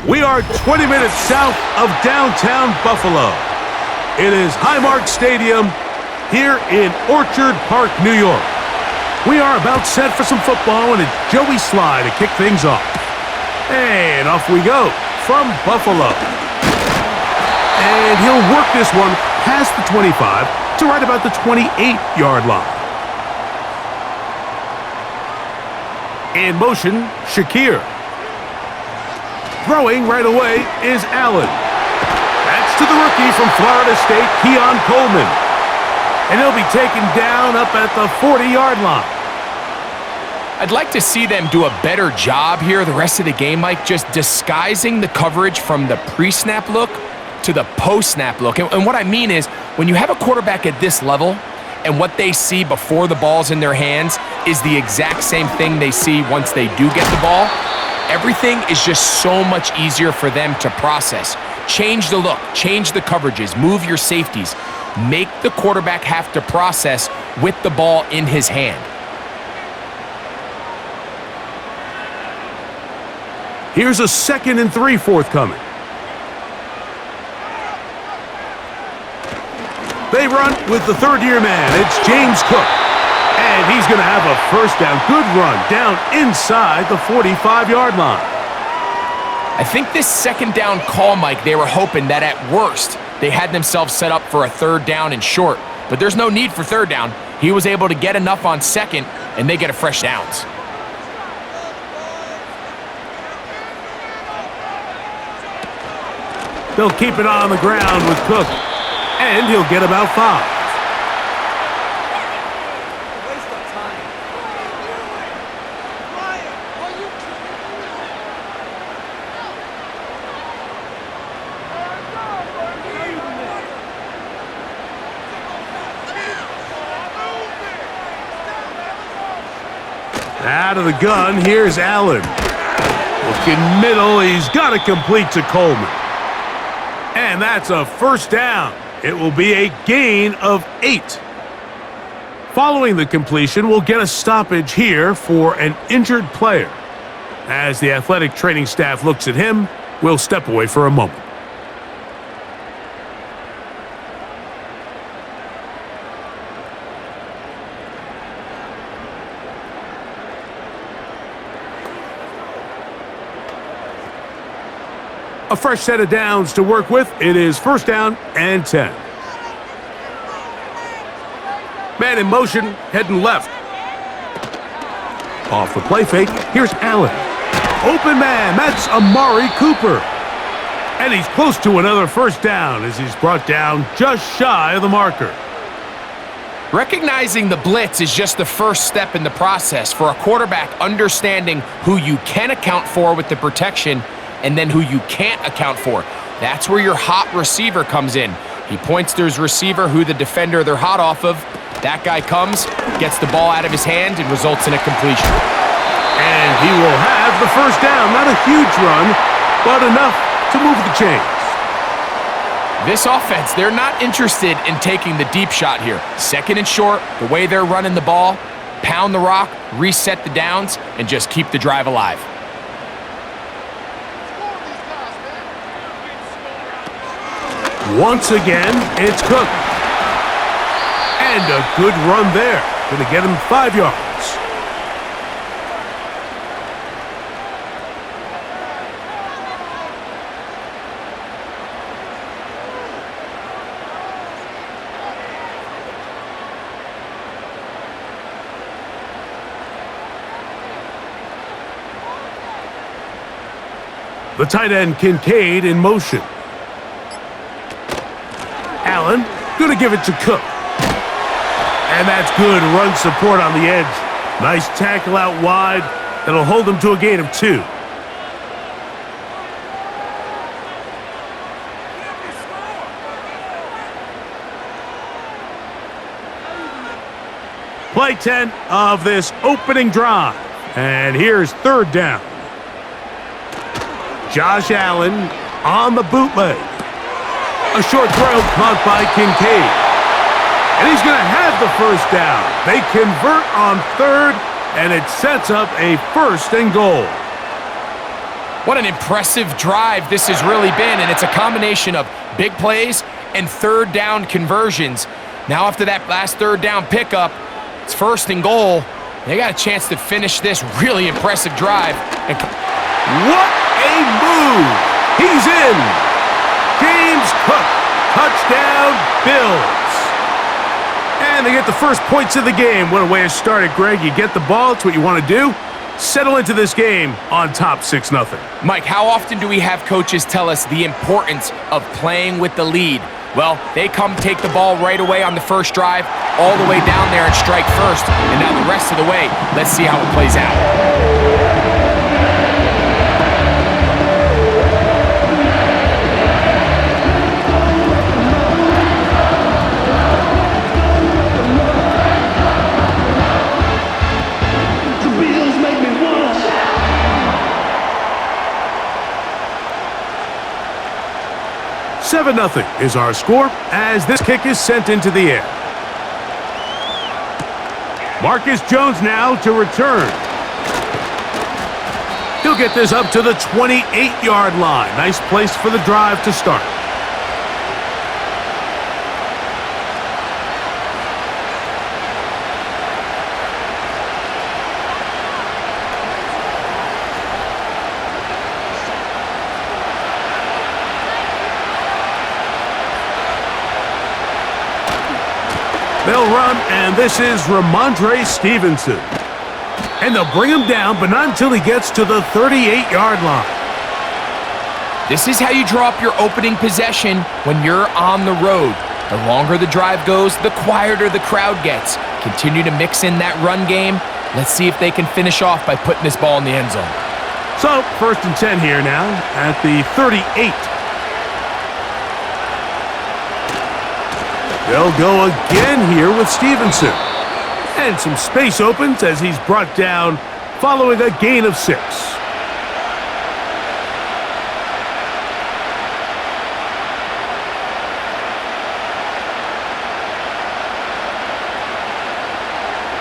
We are 20 minutes south of downtown Buffalo. It is Highmark Stadium here in Orchard Park, New York. We are about set for some football, and it's Joey Sly to kick things off. And off we go from Buffalo. And he'll work this one past the 25 to right about the 28-yard line. In motion, Shakir. Throwing right away is Allen. That's to the rookie from Florida State, Keon Coleman. And he'll be taken down up at the 40-yard line. I'd like to see them do a better job here the rest of the game, Mike, just disguising the coverage from the pre-snap look to the post-snap look. And what I mean is, when you have a quarterback at this level and what they see before the ball's in their hands is the exact same thing they see once they do get the ball, everything is just so much easier for them to process. Change the look, change the coverages, move your safeties. Make the quarterback have to process with the ball in his hand. Here's a 2nd and 3 forthcoming. They run with the third-year man. It's James Cook. And he's going to have a first down. Good run down inside the 45-yard line. I think this second down call, Mike, they were hoping that at worst they had themselves set up for a third down and short. But there's no need for third down. He was able to get enough on second, and they get a fresh downs. They'll keep it on the ground with Cook, and he'll get about 5. Out of the gun, here's Allen. Looking middle, he's got it complete to Coleman. And that's a first down. It will be a gain of 8. Following the completion, we'll get a stoppage here for an injured player. As the athletic training staff looks at him, we'll step away for a moment. A fresh set of downs to work with. It is first down and 10. Man in motion, heading left. Off the play fake, here's Allen. Open man, that's Amari Cooper. And he's close to another first down as he's brought down just shy of the marker. Recognizing the blitz is just the first step in the process for a quarterback understanding who you can account for with the protection and then who you can't account for. That's where your hot receiver comes in. He points to his receiver, who the defender they're hot off of. That guy comes, gets the ball out of his hand, and results in a completion. And he will have the first down. Not a huge run, but enough to move the chains. This offense, they're not interested in taking the deep shot here. 2nd and short, the way they're running the ball, pound the rock, reset the downs, and just keep the drive alive. Once again, it's Cook. And a good run there. Going to get him 5 yards. The tight end Kincaid in motion. Allen, going to give it to Cook. And that's good run support on the edge. Nice tackle out wide. That'll hold him to a gain of 2. Play 10 of this opening drive. And here's third down. Josh Allen on the bootleg. A short throw caught by Kincaid. And he's going to have the first down. They convert on third, and it sets up a 1st and goal. What an impressive drive this has really been, and it's a combination of big plays and third down conversions. Now after that last third down pickup, it's 1st and goal. They got a chance to finish this really impressive drive. And what a move! He's in! James Cook, touchdown Bills! And they get the first points of the game. What a way to start it, Greg. You get the ball, it's what you want to do. Settle into this game on top 6-0. Mike, how often do we have coaches tell us the importance of playing with the lead? Well, they come take the ball right away on the first drive, all the way down there and strike first. And now the rest of the way, let's see how it plays out. 7-0 is our score as this kick is sent into the air. Marcus Jones now to return. He'll get this up to the 28-yard line. Nice place for the drive to start. They'll run, and this is Ramondre Stevenson. And they'll bring him down, but not until he gets to the 38-yard line. This is how you draw up your opening possession when you're on the road. The longer the drive goes, the quieter the crowd gets. Continue to mix in that run game. Let's see if they can finish off by putting this ball in the end zone. So, 1st and 10 here now at the 38. They'll go again here with Stevenson. And some space opens as he's brought down following a gain of 6.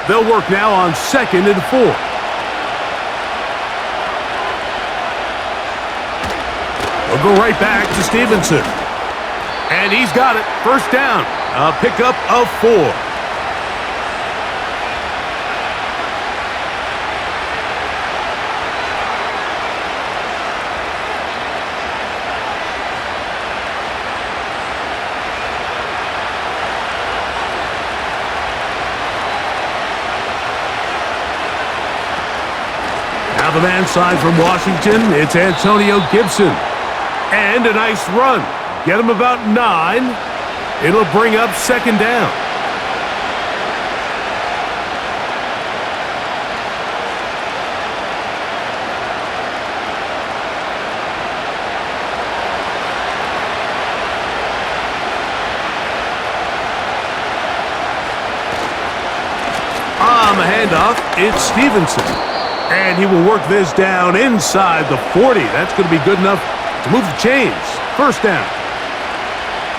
They'll work now on 2nd and 4. They'll go right back to Stevenson. And he's got it. 1st down. A pickup of 4. Now the man side from Washington, it's Antonio Gibson. And a nice run. Get him about 9. It'll bring up 2nd down. On the handoff, it's Stevenson. And he will work this down inside the 40. That's going to be good enough to move the chains. 1st down.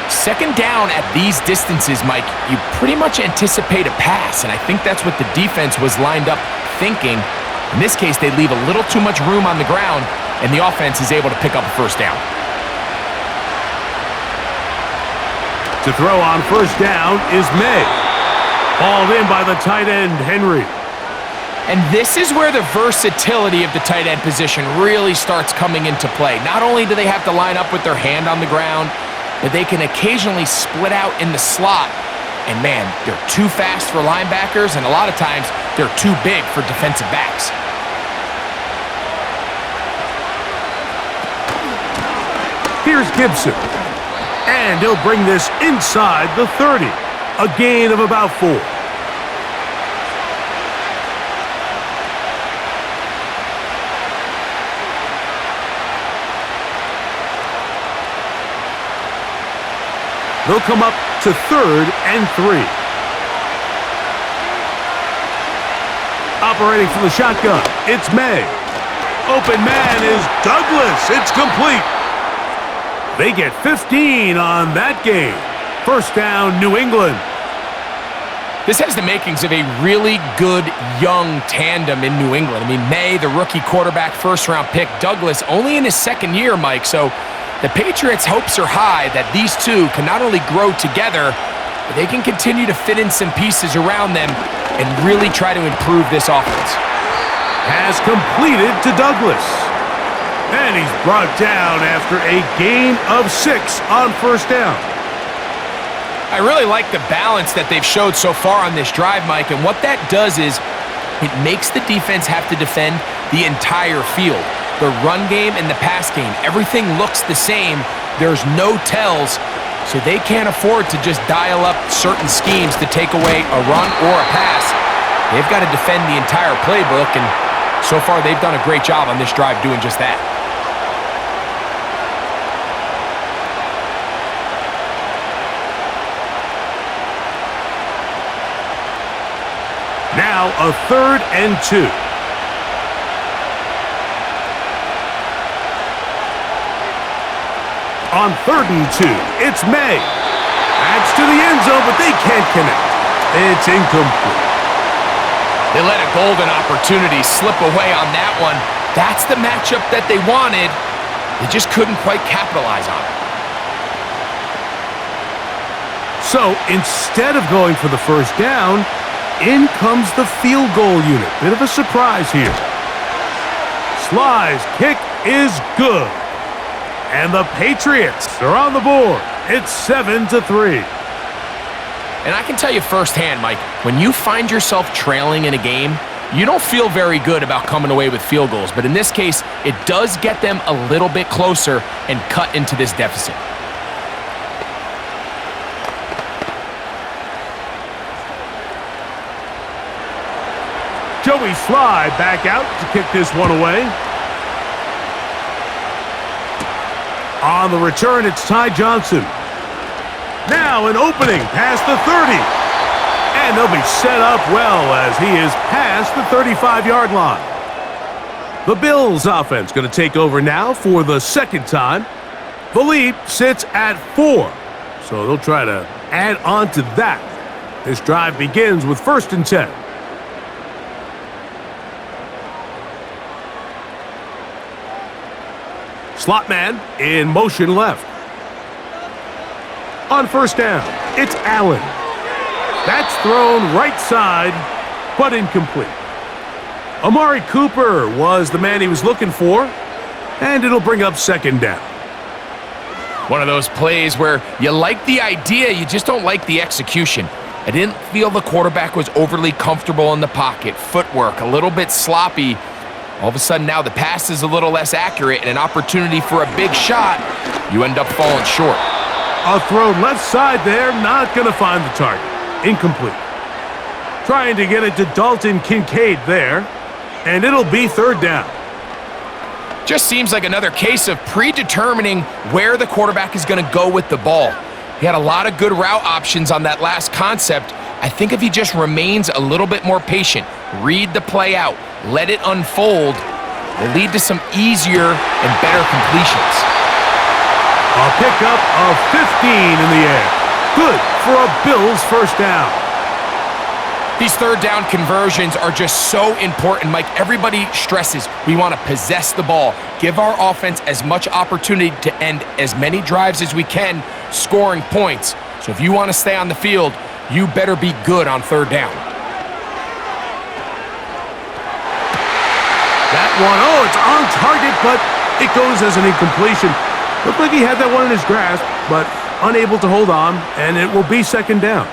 2nd down at these distances, Mike, you pretty much anticipate a pass, and I think that's what the defense was lined up thinking. In this case, they leave a little too much room on the ground, and the offense is able to pick up a 1st down. To throw on 1st down is May. Hauled in by the tight end, Henry. And this is where the versatility of the tight end position really starts coming into play. Not only do they have to line up with their hand on the ground, but they can occasionally split out in the slot. And man, they're too fast for linebackers, and a lot of times they're too big for defensive backs. Here's Gibson. And he'll bring this inside the 30. A gain of about 4. They'll come up to 3rd and 3. Operating from the shotgun, it's May. Open man is Douglas. It's complete. They get 15 on that game. 1st down, New England. This has the makings of a really good young tandem in New England. I mean, May, the rookie quarterback, first-round pick. Douglas, only in his second year, Mike. So the Patriots' hopes are high that these two can not only grow together, but they can continue to fit in some pieces around them and really try to improve this offense. Has completed to Douglas. And he's brought down after a gain of 6 on first down. I really like the balance that they've showed so far on this drive, Mike, and what that does is it makes the defense have to defend the entire field. The run game and the pass game, everything looks the same. There's no tells, so they can't afford to just dial up certain schemes to take away a run or a pass. They've got to defend the entire playbook, and so far they've done a great job on this drive doing just that. Now a 3rd and 2. On 3rd and 2, it's May. Adds to the end zone, but they can't connect. It's incomplete. They let a golden opportunity slip away on that one. That's the matchup that they wanted. They just couldn't quite capitalize on it. So instead of going for the first down, in comes the field goal unit. Bit of a surprise here. Sly's kick is good. And the Patriots are on the board. It's 7-3. And I can tell you firsthand, Mike, when you find yourself trailing in a game, you don't feel very good about coming away with field goals. But in this case, it does get them a little bit closer and cut into this deficit. Joey Sly back out to kick this one away. On the return, it's Ty Johnson. Now an opening past the 30. And they'll be set up well as he is past the 35-yard line. The Bills offense going to take over now for the second time. The lead sits at 4. So they'll try to add on to that. This drive begins with 1st and 10. Slot man in motion left. On first down, it's Allen. That's thrown right side, but incomplete. Amari Cooper was the man he was looking for, and it'll bring up 2nd down. One of those plays where you like the idea, you just don't like the execution. I didn't feel the quarterback was overly comfortable in the pocket. Footwork, a little bit sloppy. All of a sudden now the pass is a little less accurate and an opportunity for a big shot. You end up falling short. A throw left side there, not going to find the target. Incomplete. Trying to get it to Dalton Kincaid there, and it'll be 3rd down. Just seems like another case of predetermining where the quarterback is going to go with the ball. He had a lot of good route options on that last concept. I think if he just remains a little bit more patient, read the play out, let it unfold, will lead to some easier and better completions. A pickup of 15 in the air. Good for a Bills first down. These 3rd down conversions are just so important, Mike. Everybody stresses we want to possess the ball, give our offense as much opportunity to end as many drives as we can, scoring points. So if you want to stay on the field, you better be good on 3rd down. That one, it's on target, but it goes as an incompletion. Looked like he had that one in his grasp, but unable to hold on, and it will be 2nd down.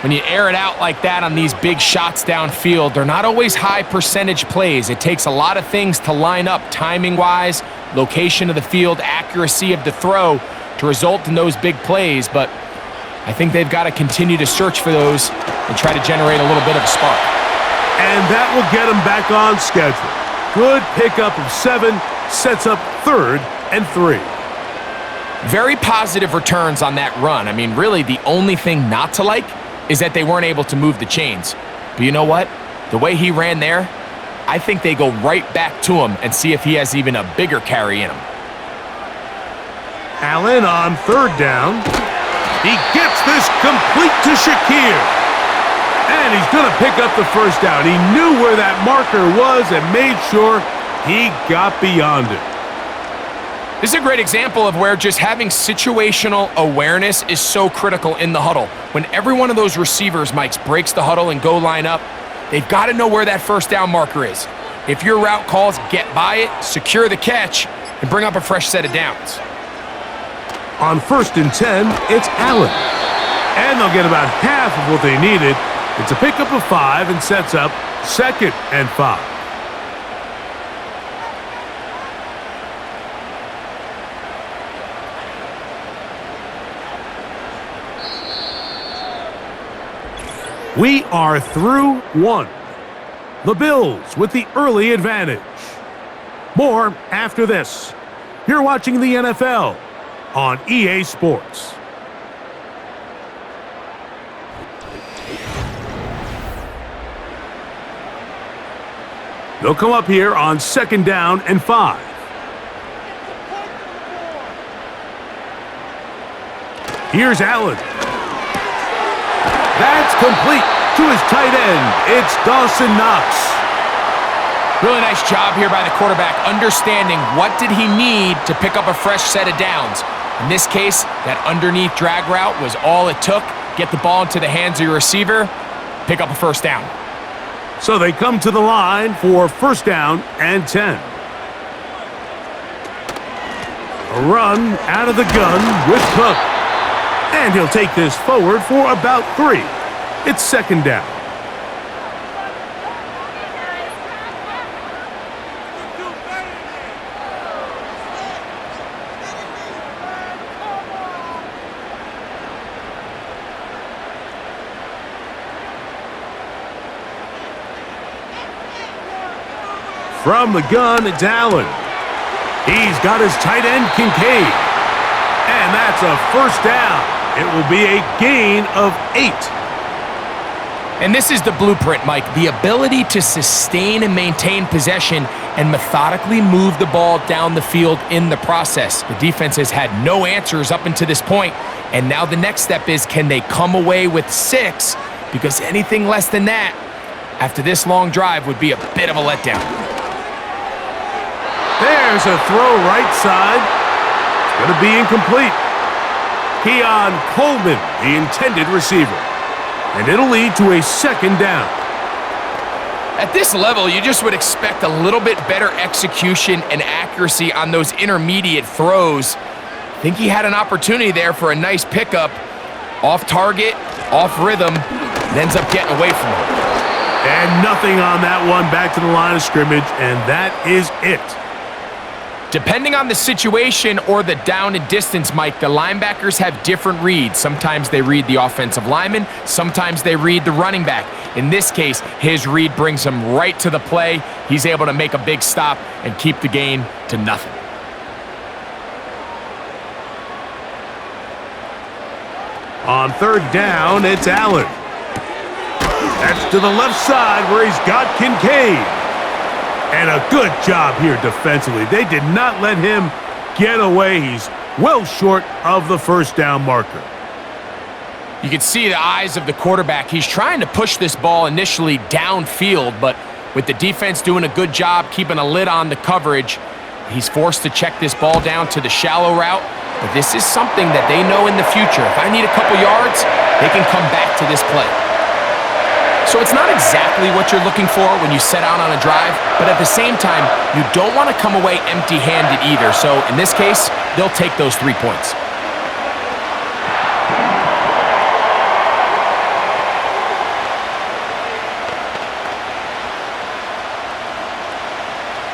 When you air it out like that on these big shots downfield, they're not always high percentage plays. It takes a lot of things to line up timing-wise, location of the field, accuracy of the throw to result in those big plays, but I think they've got to continue to search for those and try to generate a little bit of a spark. And that will get them back on schedule. Good pickup of 7, sets up 3rd and 3. Very positive returns on that run. I mean, really, the only thing not to like is that they weren't able to move the chains. But you know what? The way he ran there, I think they go right back to him and see if he has even a bigger carry in him. Allen on 3rd down. He gets this complete to Shakir. And he's going to pick up the first down. He knew where that marker was and made sure he got beyond it. This is a great example of where just having situational awareness is so critical in the huddle. When every one of those receivers, Mike, breaks the huddle and go line up, they've got to know where that first down marker is. If your route calls, get by it, secure the catch, and bring up a fresh set of downs. On 1st and 10, it's Allen. And they'll get about half of what they needed. It's a pickup of 5 and sets up 2nd and 5. We are through 1. The Bills with the early advantage. More after this. You're watching the NFL on EA Sports. They'll come up here on 2nd down and 5. Here's Allen. That's complete to his tight end. It's Dawson Knox. Really nice job here by the quarterback, understanding what did he need to pick up a fresh set of downs. In this case, that underneath drag route was all it took. Get the ball into the hands of your receiver, pick up a first down. So they come to the line for 1st down and 10. A run out of the gun with Cook. And he'll take this forward for about 3. It's 2nd down. From the gun, it's Allen. He's got his tight end, Kincaid. And that's a 1st down. It will be a gain of 8. And this is the blueprint, Mike. The ability to sustain and maintain possession and methodically move the ball down the field in the process. The defense has had no answers up until this point, and now the next step is, can they come away with 6? Because anything less than that, after this long drive, would be a bit of a letdown. There's a throw right side. It's going to be incomplete. Keon Coleman, the intended receiver. And it'll lead to a 2nd down. At this level, you just would expect a little bit better execution and accuracy on those intermediate throws. I think he had an opportunity there for a nice pickup. Off target, off rhythm, and ends up getting away from him. And nothing on that one, back to the line of scrimmage, and that is it. Depending on the situation or the down and distance, Mike, the linebackers have different reads. Sometimes they read the offensive lineman, sometimes they read the running back. In this case, his read brings him right to the play. He's able to make a big stop and keep the gain to nothing. On 3rd down, it's Allen. That's to the left side where he's got Kincaid. And a good job here defensively. They did not let him get away. He's well short of the 1st down marker. You can see the eyes of the quarterback. He's trying to push this ball initially downfield, but with the defense doing a good job keeping a lid on the coverage, he's forced to check this ball down to the shallow route. But this is something that they know in the future. If I need a couple yards, they can come back to this play. So it's not exactly what you're looking for when you set out on a drive, but at the same time, you don't want to come away empty-handed either. So in this case, they'll take those 3 points.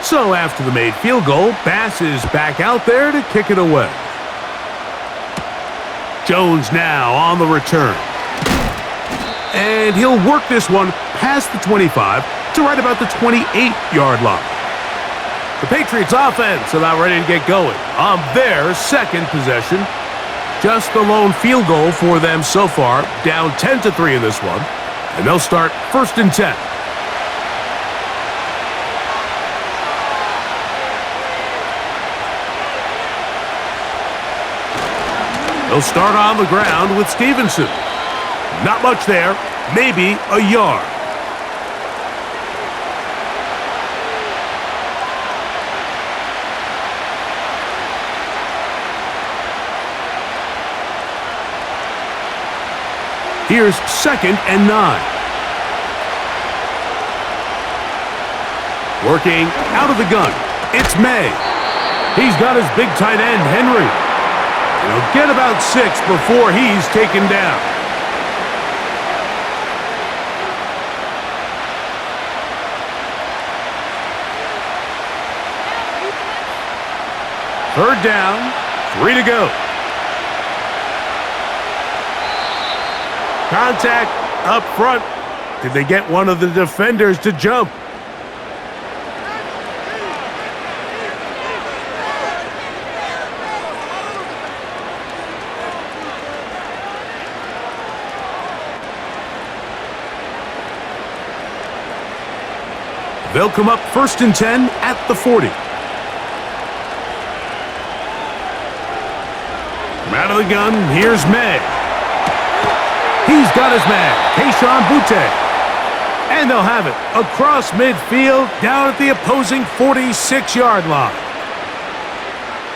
So after the made field goal, Bass is back out there to kick it away. Jones now on the return. And he'll work this one past the 25 to right about the 28-yard line. The Patriots offense about ready to get going on their 2nd possession. Just the lone field goal for them so far, down 10-3 in this one. And they'll start 1st and 10. They'll start on the ground with Stevenson. Not much there. maybe a yard. Here's 2nd and 9. Working out of the gun, it's May. He's got his big tight end, Henry. He'll get about 6 before he's taken down. Third down, 3 to go. Contact up front. Did they get one of the defenders to jump? They'll come up 1st and 10 at the 40. From out of the gun, here's May. He's got his man, Keyshawn Butte. And they'll have it across midfield, down at the opposing 46-yard line.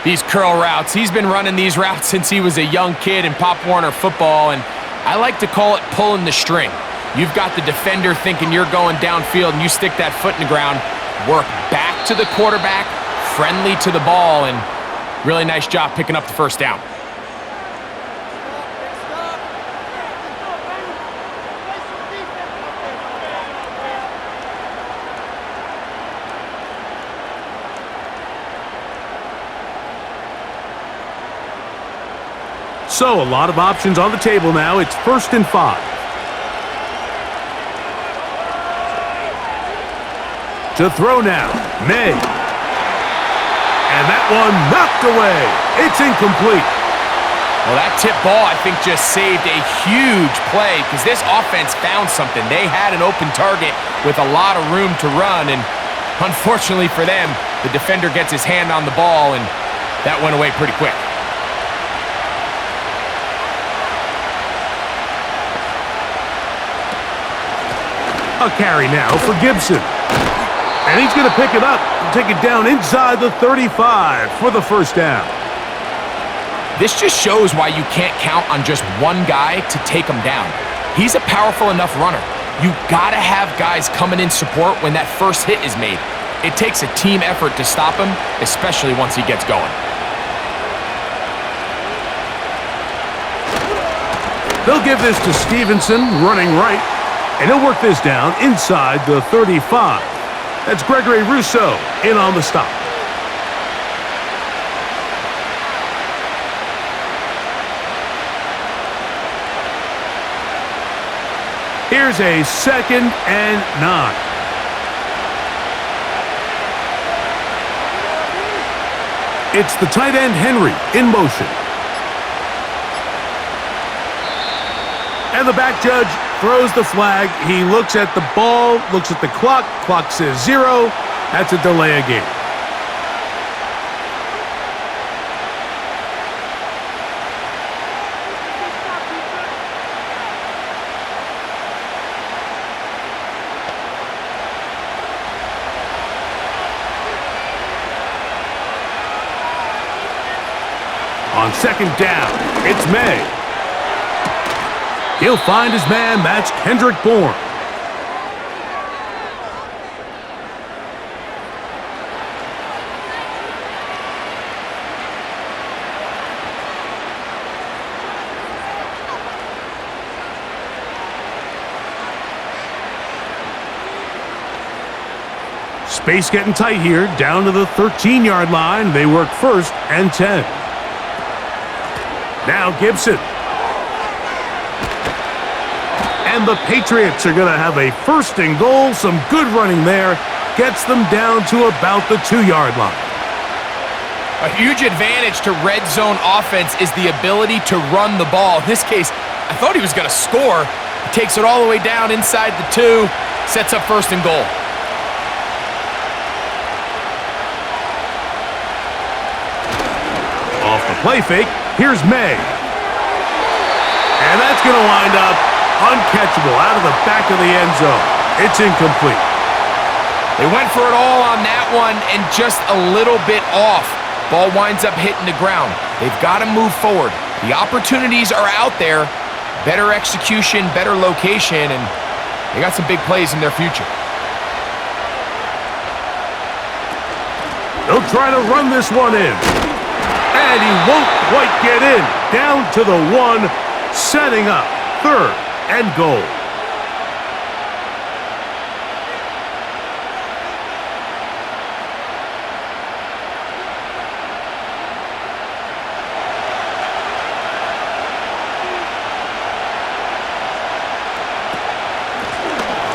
These curl routes, he's been running these routes since he was a young kid in Pop Warner football, and I like to call it pulling the string. You've got the defender thinking you're going downfield, and you stick that foot in the ground, work back to the quarterback, friendly to the ball, and really nice job picking up the first down. So a lot of options on the table now. It's 1st and 5. To throw now, May. And that one knocked away. It's incomplete. Well, that tip ball, I think, just saved a huge play because this offense found something. They had an open target with a lot of room to run, and unfortunately for them, the defender gets his hand on the ball, and that went away pretty quick. A carry now for Gibson. And he's going to pick it up and take it down inside the 35 for the first down. This just shows why you can't count on just one guy to take him down. He's a powerful enough runner. You got to have guys coming in support when that first hit is made. It takes a team effort to stop him, especially once he gets going. They'll give this to Stevenson, running right, and he'll work this down inside the 35. That's Gregory Rousseau in on the stop. Here's a 2nd and 9. It's the tight end Henry in motion. And the back judge throws the flag. He looks at the ball, looks at the clock. Clock says 0. That's a delay of game. On 2nd down, it's May. He'll find his man. That's Kendrick Bourne. Space getting tight here, down to the 13-yard line. They work 1st and 10. Now Gibson. And the Patriots are going to have a 1st and goal. Some good running there. Gets them down to about the 2-yard line. A huge advantage to red zone offense is the ability to run the ball. In this case, I thought he was going to score. He takes it all the way down inside the 2, sets up 1st and goal. Off the play fake, here's May. And that's going to wind up uncatchable out of the back of the end zone. It's incomplete. They went for it all on that one and just a little bit off. Ball winds up hitting the ground. They've got to move forward. The opportunities are out there. Better execution, better location, and they got some big plays in their future. They'll try to run this one in. And he won't quite get in. Down to the 1, setting up 3rd and goal.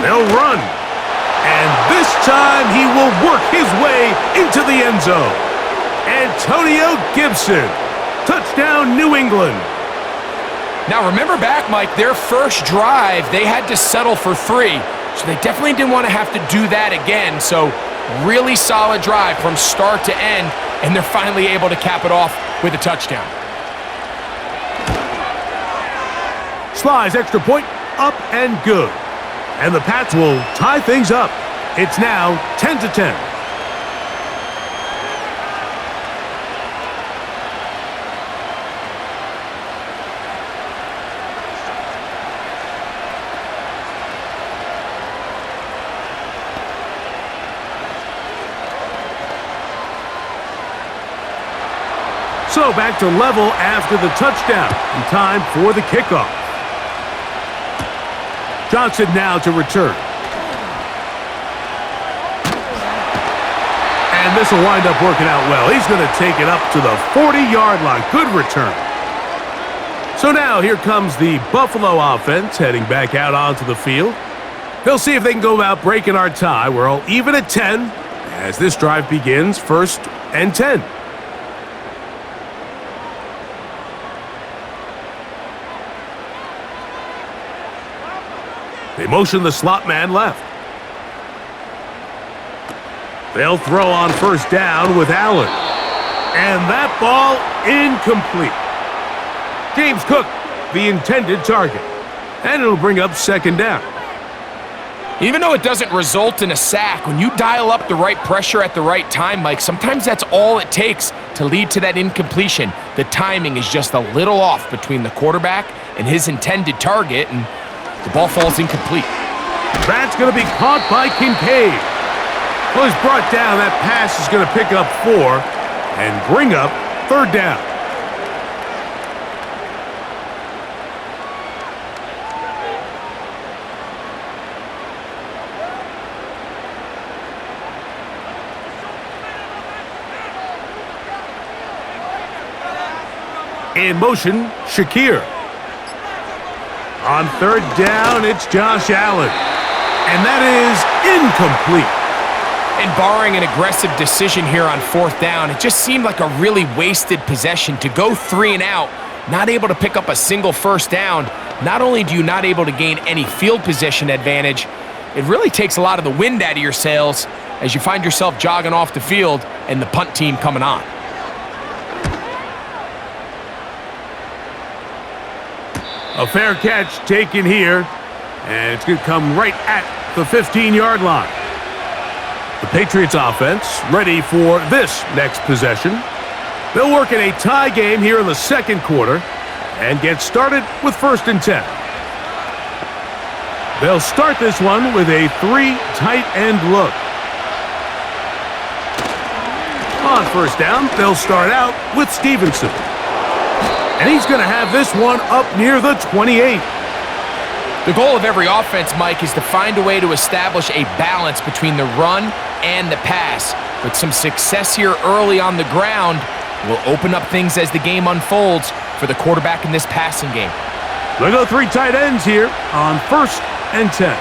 They'll run. And this time he will work his way into the end zone. Antonio Gibson. Touchdown, New England. Now remember back, Mike, their first drive, they had to settle for 3. So they definitely didn't want to have to do that again. So really solid drive from start to end. And they're finally able to cap it off with a touchdown. Slice extra point, up and good. And the Pats will tie things up. It's now 10-10. So back to level after the touchdown. And time for the kickoff. Johnson now to return. And this will wind up working out well. He's going to take it up to the 40-yard line. Good return. So now here comes the Buffalo offense heading back out onto the field. They'll see if they can go about breaking our tie. We're all even at 10 as this drive begins, 1st and 10. They motion the slot man left. They'll throw on 1st down with Allen. And that ball incomplete. James Cook, the intended target. And it'll bring up 2nd down. Even though it doesn't result in a sack, when you dial up the right pressure at the right time, Mike, sometimes that's all it takes to lead to that incompletion. The timing is just a little off between the quarterback and his intended target, and the ball falls incomplete. That's going to be caught by Kincaid. Well, he's brought down. That pass is going to pick up 4 and bring up 3rd down. In motion, Shakir. On 3rd down, it's Josh Allen. And that is incomplete. And barring an aggressive decision here on 4th down, it just seemed like a really wasted possession to go 3 and out, not able to pick up a single 1st down. Not only do you not able to gain any field position advantage, it really takes a lot of the wind out of your sails as you find yourself jogging off the field and the punt team coming on. A fair catch taken here, and it's going to come right at the 15-yard line. The Patriots offense ready for this next possession. They'll work in a tie game here in the 2nd quarter and get started with 1st and 10. They'll start this one with a 3 tight end look. On 1st down, they'll start out with Stevenson. And he's going to have this one up near the 28. The goal of every offense, Mike, is to find a way to establish a balance between the run and the pass. But some success here early on the ground will open up things as the game unfolds for the quarterback in this passing game. They'll go 3 tight ends here on 1st and 10.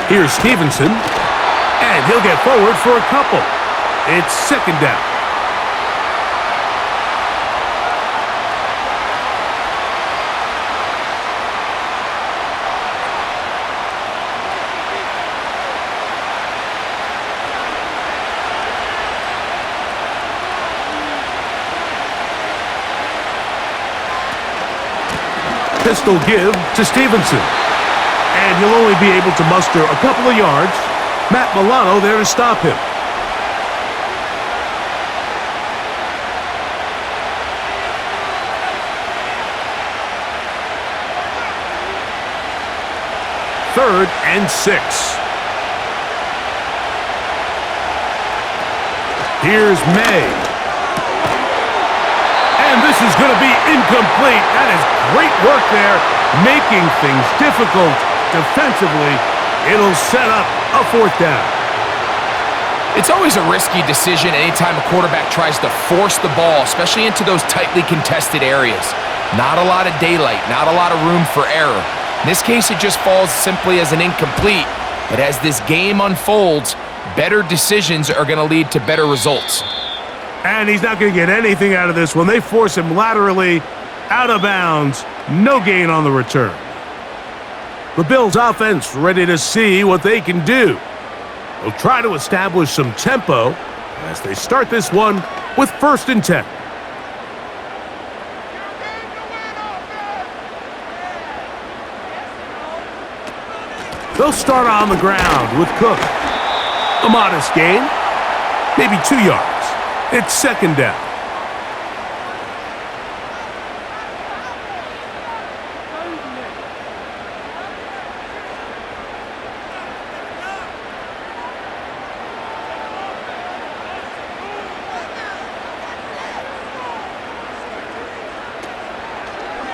Here's Stevenson, and he'll get forward for a couple. It's 2nd down. pistol give to Stevenson. And he'll only be able to muster a couple of yards. Matt Milano there to stop him. Third and 6. Here's May. And this is going to be incomplete. That is great work there, making things difficult defensively. It'll set up a 4th down. It's always a risky decision anytime a quarterback tries to force the ball, especially into those tightly contested areas. Not a lot of daylight, not a lot of room for error. In this case, it just falls simply as an incomplete. But as this game unfolds, better decisions are going to lead to better results. And he's not going to get anything out of this one. They force him laterally out of bounds. No gain on the return. The Bills offense ready to see what they can do. They'll try to establish some tempo as they start this one with 1st and 10. They'll start on the ground with Cook. A modest gain, maybe 2 yards. It's 2nd down.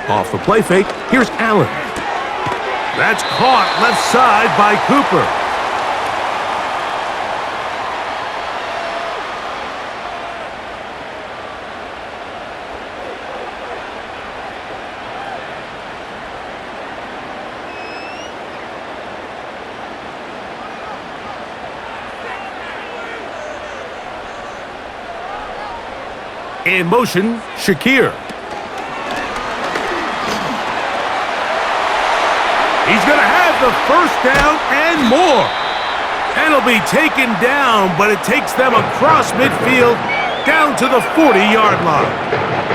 Off the play fake, here's Allen. That's caught left side by Cooper. In motion, Shakir. He's going to have the 1st down and more. And he'll be taken down, but it takes them across midfield down to the 40-yard line.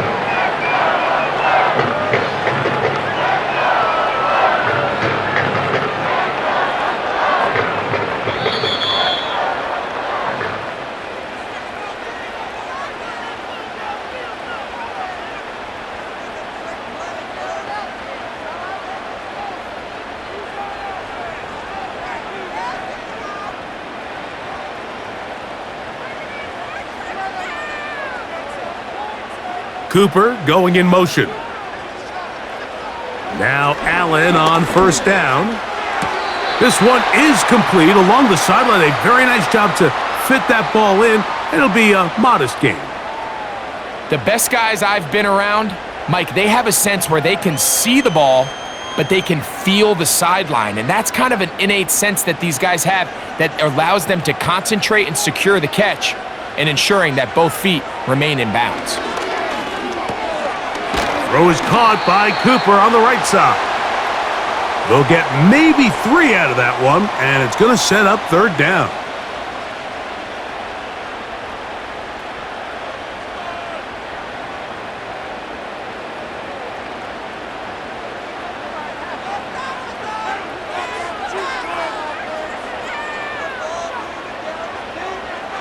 Cooper going in motion. Now Allen on 1st down. This one is complete along the sideline. A very nice job to fit that ball in. It'll be a modest gain. The best guys I've been around, Mike, they have a sense where they can see the ball, but they can feel the sideline. And that's kind of an innate sense that these guys have that allows them to concentrate and secure the catch and ensuring that both feet remain in bounds. Throw is caught by Cooper on the right side. They'll get maybe 3 out of that one, and it's going to set up 3rd down.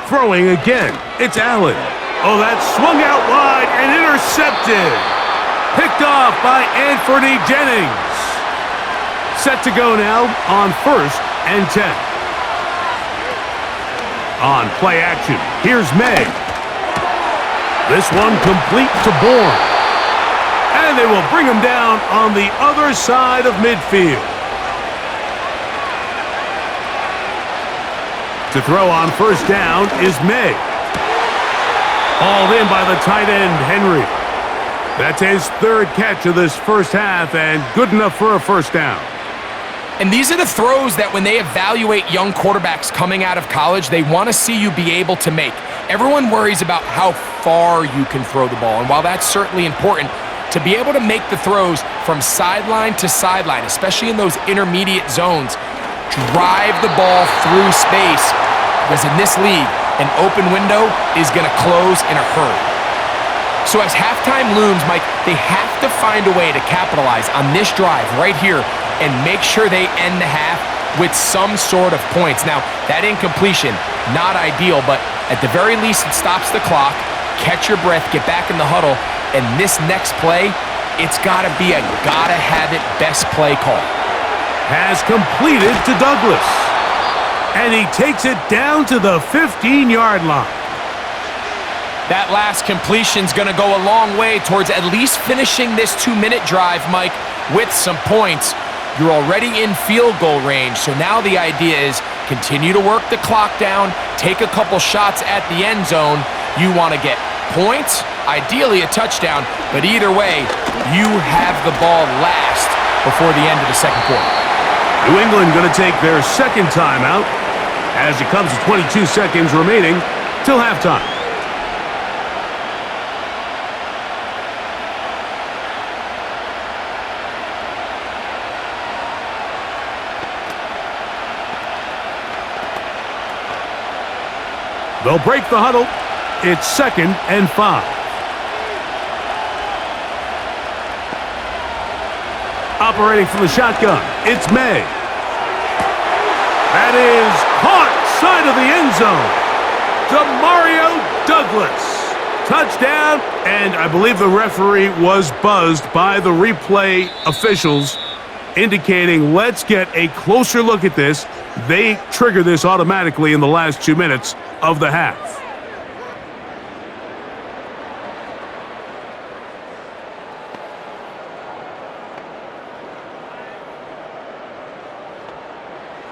Throwing again, it's Allen. Oh, that swung out wide and intercepted. Picked off by Anthony Jennings. Set to go now on 1st and 10. On play action, here's May. This one complete to Bourne. And they will bring him down on the other side of midfield. To throw on 1st down is May. Hauled in by the tight end, Henry. That's his 3rd catch of this 1st half, and good enough for a 1st down. And these are the throws that when they evaluate young quarterbacks coming out of college, they want to see you be able to make. Everyone worries about how far you can throw the ball, and while that's certainly important, to be able to make the throws from sideline to sideline, especially in those intermediate zones, drive the ball through space, because in this league, an open window is going to close in a hurry. So as halftime looms, Mike, they have to find a way to capitalize on this drive right here and make sure they end the half with some sort of points. Now, that incompletion, not ideal, but at the very least, it stops the clock. Catch your breath, get back in the huddle, and this next play, it's got to be a gotta-have-it best play call. Has completed to Douglas. And he takes it down to the 15-yard line. That last completion's going to go a long way towards at least finishing this 2-minute drive, Mike, with some points. You're already in field goal range, so now the idea is continue to work the clock down, take a couple shots at the end zone. You want to get points, ideally a touchdown, but either way, you have the ball last before the end of the second quarter. New England going to take their second timeout as it comes to 22 seconds remaining till halftime. They'll break the huddle. It's 2nd and 5. Operating from the shotgun, it's May. That is caught side of the end zone. Demario Douglas. Touchdown, and I believe the referee was buzzed by the replay officials, indicating let's get a closer look at this. They trigger this automatically in the last 2 minutes of the half.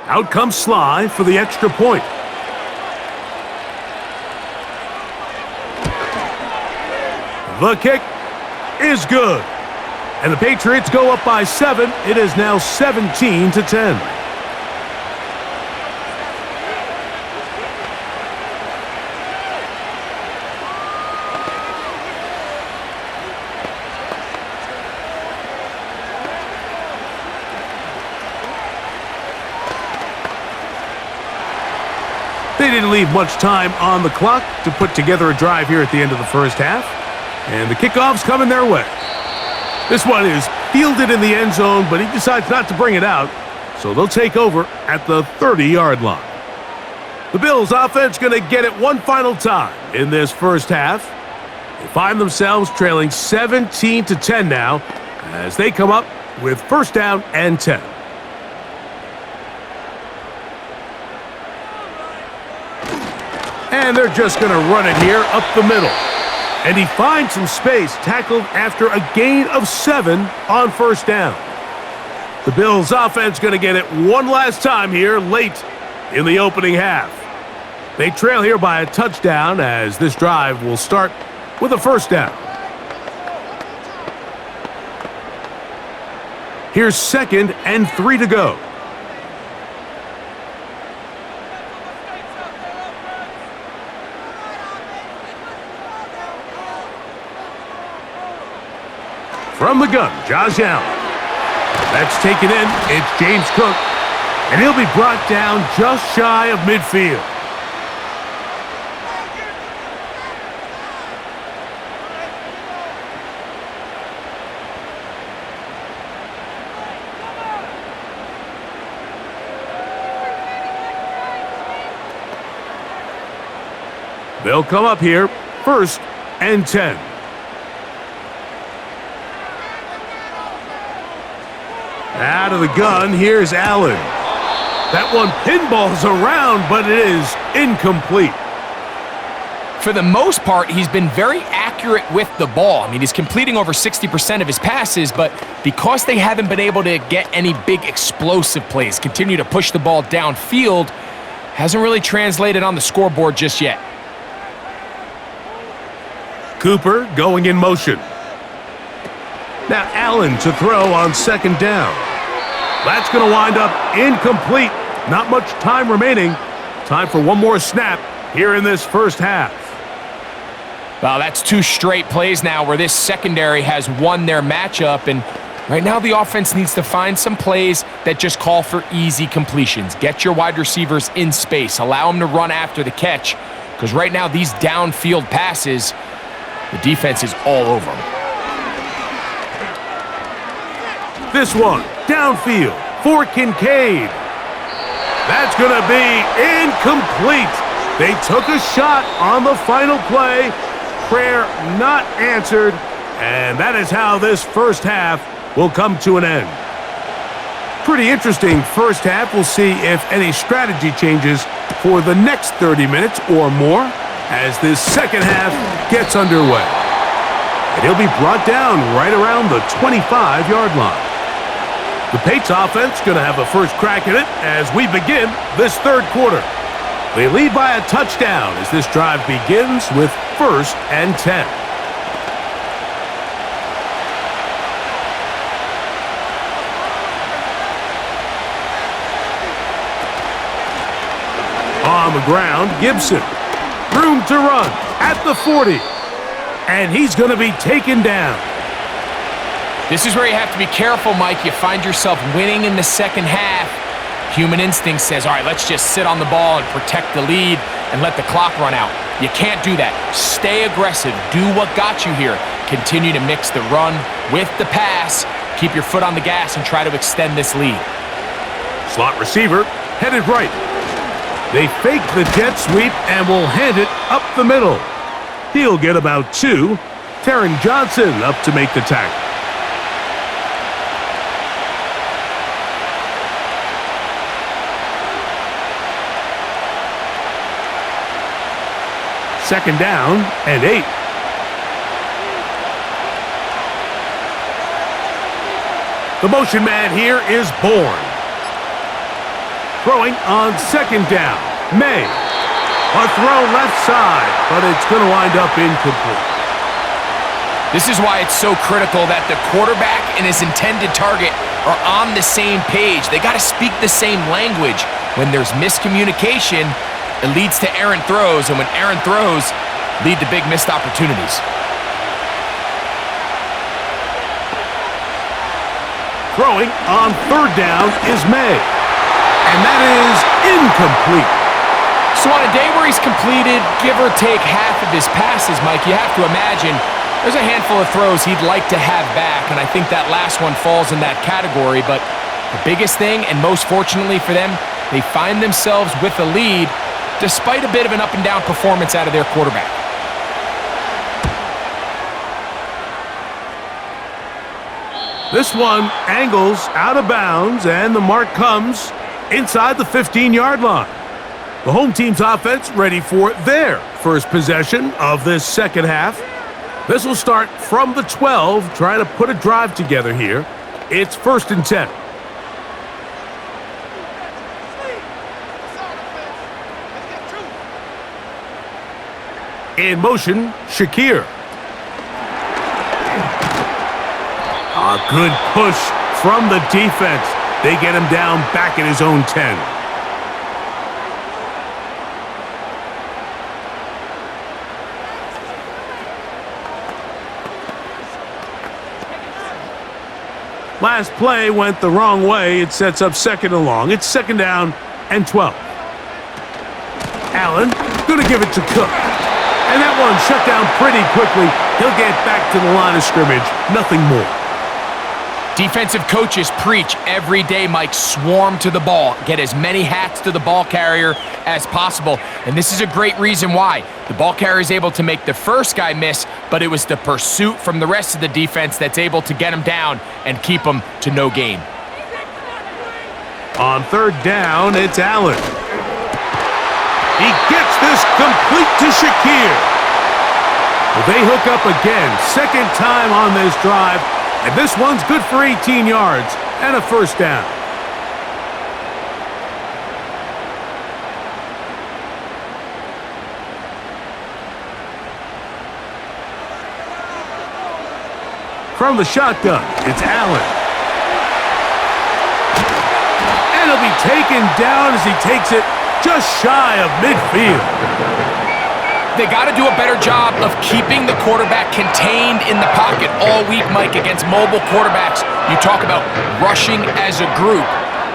Out comes Sly for the extra point. The kick is good. And the Patriots go up by 7. It is now 17-10. They didn't leave much time on the clock to put together a drive here at the end of the first half. And the kickoff's coming their way. This one is fielded in the end zone, but he decides not to bring it out. So they'll take over at the 30-yard line. The Bills offense going to get it one final time in this first half. They find themselves trailing 17-10 now as they come up with 1st down and 10. And they're just going to run it here up the middle. And he finds some space, tackled after a gain of 7 on 1st down. The Bills offense going to get it one last time here late in the opening half. They trail here by a touchdown as this drive will start with a 1st down. Here's 2nd and 3 to go. From the gun, Josh Allen. That's taken in. It's James Cook. And he'll be brought down just shy of midfield. They'll come up here, 1st and 10. Out of the gun, here's Allen. That one pinballs around, but it is incomplete. For the most part, he's been very accurate with the ball. I mean, he's completing over 60% of his passes, but because they haven't been able to get any big explosive plays, continue to push the ball downfield, hasn't really translated on the scoreboard just yet. Cooper going in motion. Now Allen to throw on 2nd down. That's going to wind up incomplete. Not much time remaining. Time for one more snap here in this first half. Well, that's 2 straight plays now where this secondary has won their matchup, and right now the offense needs to find some plays that just call for easy completions. Get your wide receivers in space. Allow them to run after the catch, because right now these downfield passes, The defense is all over him. This one, downfield for Kincaid. That's going to be incomplete. They took a shot on the final play. Prayer not answered. And that is how this first half will come to an end. Pretty interesting first half. We'll see if any strategy changes for the next 30 minutes or more as this second half gets underway. And he'll be brought down right around the 25-yard line. The Patriots offense going to have a first crack at it as we begin this third quarter. They lead by a touchdown as this drive begins with 1st and 10. On the ground, Gibson. Room to run at the 40. And he's going to be taken down. This is where you have to be careful, Mike. You find yourself winning in the second half. Human instinct says, all right, let's just sit on the ball and protect the lead and let the clock run out. You can't do that. Stay aggressive. Do what got you here. Continue to mix the run with the pass. Keep your foot on the gas and try to extend this lead. Slot receiver headed right. They fake the jet sweep and will hand it up the middle. He'll get about 2. Taron Johnson up to make the tackle. Second down and 8. The motion man here is Bourne. Throwing on second down. May. A throw left side, but it's going to wind up incomplete. This is why it's so critical that the quarterback and his intended target are on the same page. They got to speak the same language. When there's miscommunication, it leads to errant throws, and when errant throws lead to big missed opportunities. Throwing on third down is May. And that is incomplete. So on a day where he's completed, give or take half of his passes, Mike, you have to imagine there's a handful of throws he'd like to have back, and I think that last one falls in that category. But the biggest thing, and most fortunately for them, they find themselves with a lead despite a bit of an up-and-down performance out of their quarterback. This one angles out of bounds, and the mark comes inside the 15-yard line. The home team's offense ready for their first possession of this second half. This will start from the 12, trying to put a drive together here. It's 1st and 10. In motion, Shakir. A good push from the defense. They get him down back at his own 10. Last play went the wrong way. It sets up 2nd and long. It's 2nd down and 12. Allen going to give it to Cook. And that one shut down pretty quickly. He'll get back to the line of scrimmage. Nothing more. Defensive coaches preach every day, Mike, swarm to the ball. Get as many hats to the ball carrier as possible. And this is a great reason why. The ball carrier is able to make the first guy miss, but it was the pursuit from the rest of the defense that's able to get him down and keep him to no gain. On 3rd down, it's Allen. He gets this complete to Shakir. Well, they hook up again. 2nd time on this drive. And this one's good for 18 yards and a 1st down. From the shotgun, it's Allen. And he'll be taken down as he takes it just shy of midfield. They got to do a better job of keeping the quarterback contained in the pocket all week, Mike, against mobile quarterbacks. You talk about rushing as a group.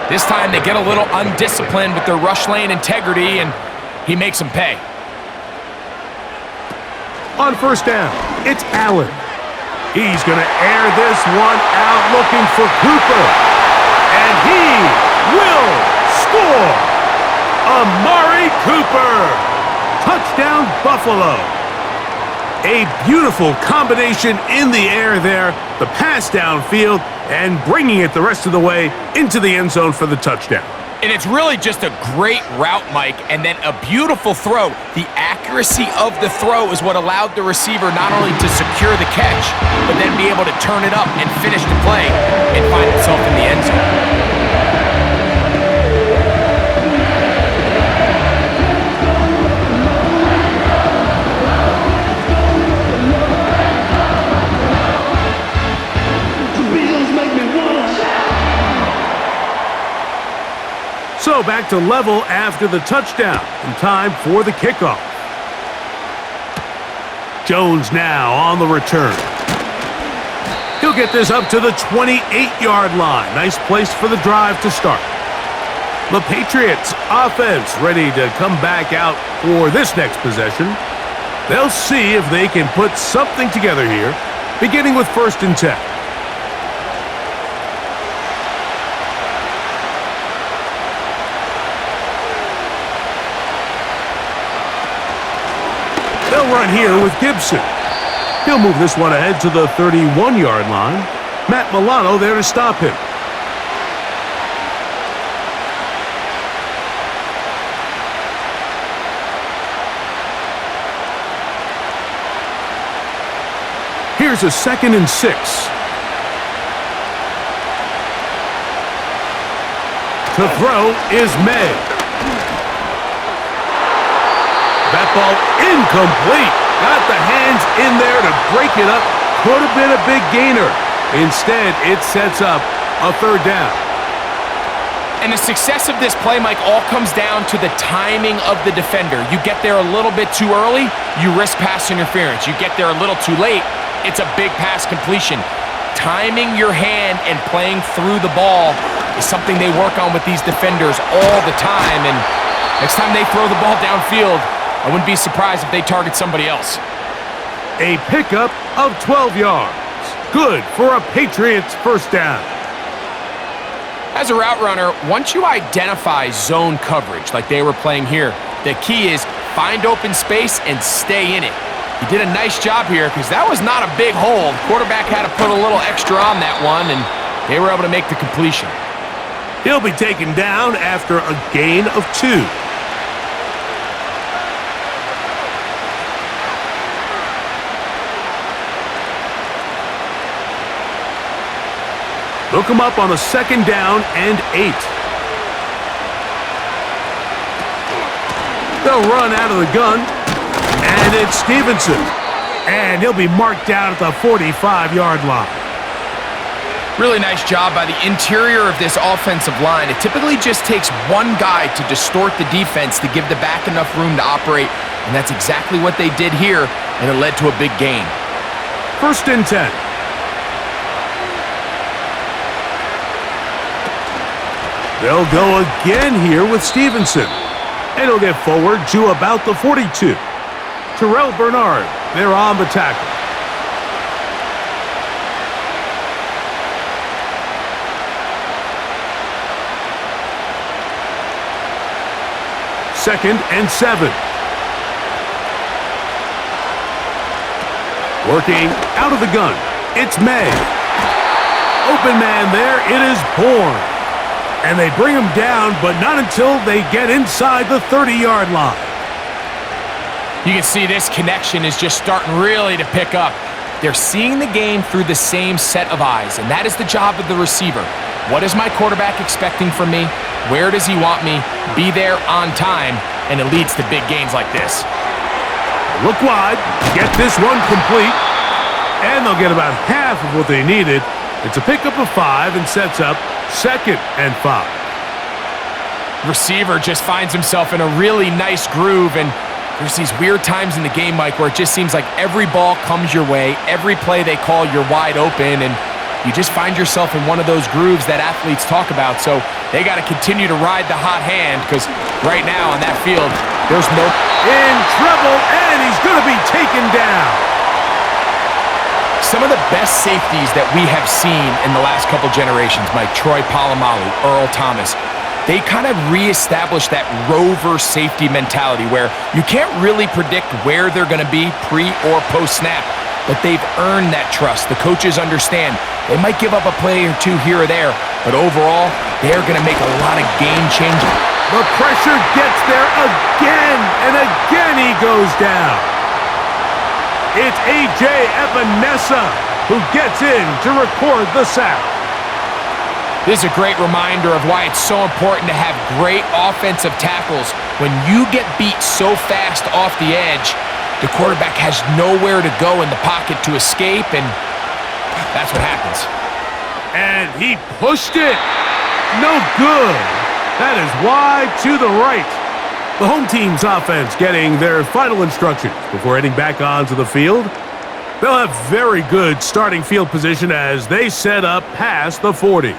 This time they get a little undisciplined with their rush lane integrity, and he makes them pay. On first down, it's Allen. He's going to air this one out looking for Cooper. And he will score! Amari Cooper! Touchdown, Buffalo! A beautiful combination in the air there, the pass downfield, and bringing it the rest of the way into the end zone for the touchdown. And it's really just a great route, Mike, and then a beautiful throw. The accuracy of the throw is what allowed the receiver not only to secure the catch, but then be able to turn it up and finish the play and find himself in the end zone. So back to level after the touchdown, and time for the kickoff. Jones now on the return. He'll get this up to the 28-yard line. Nice place for the drive to start. The Patriots offense ready to come back out for this next possession. They'll see if they can put something together here, beginning with 1st and 10. They'll run here with Gibson. He'll move this one ahead to the 31-yard line. Matt Milano there to stop him. Here's a 2nd and 6. To throw is May. That ball incomplete. Got the hands in there to break it up. Could have been a big gainer. Instead, it sets up a 3rd down. And the success of this play, Mike, all comes down to the timing of the defender. You get there a little bit too early, you risk pass interference. You get there a little too late, it's a big pass completion. Timing your hand and playing through the ball is something they work on with these defenders all the time. And next time they throw the ball downfield, I wouldn't be surprised if they target somebody else. A pickup of 12 yards. Good for a Patriots 1st down. As a route runner, once you identify zone coverage like they were playing here, the key is find open space and stay in it. He did a nice job here because that was not a big hole. The quarterback had to put a little extra on that one, and they were able to make the completion. He'll be taken down after a gain of 2. Look him up on a 2nd down and 8. They'll run out of the gun, and it's Stevenson. And he'll be marked down at the 45-yard line. Really nice job by the interior of this offensive line. It typically just takes one guy to distort the defense to give the back enough room to operate, and that's exactly what they did here, and it led to a big gain. 1st and 10. They'll go again here with Stevenson. And he'll get forward to about the 42. Terrell Bernard, they're on the tackle. Second and 7. Working out of the gun, it's May. Open man there, it is Bourne. And they bring him down, but not until they get inside the 30-yard line. You can see this connection is just starting really to pick up. They're seeing the game through the same set of eyes, and that is the job of the receiver. What is my quarterback expecting from me? Where does he want me? Be there on time, and it leads to big gains like this. Look wide, get this one complete, and they'll get about half of what they needed. It's a pickup of 5 and sets up 2nd and 5. Receiver just finds himself in a really nice groove, and there's these weird times in the game, Mike, where it just seems like every ball comes your way, every play they call, you're wide open, and you just find yourself in one of those grooves that athletes talk about. So they got to continue to ride the hot hand, because right now on that field, There's no... In trouble, and he's going to be taken down. Some of the best safeties that we have seen in the last couple generations, Mike, Troy Polamalu, Earl Thomas, they kind of reestablished that rover safety mentality where you can't really predict where they're going to be pre or post snap, but they've earned that trust. The coaches understand they might give up a play or two here or there, but overall, they're going to make a lot of game-changing. The pressure gets there again, and again he goes down. It's A.J. Epinesa who gets in to record the sack. This is a great reminder of why it's so important to have great offensive tackles. When you get beat so fast off the edge, the quarterback has nowhere to go in the pocket to escape, and that's what happens. And he pushed it. No good. That is wide to the right. The home team's offense getting their final instructions before heading back onto the field. They'll have very good starting field position as they set up past the 40.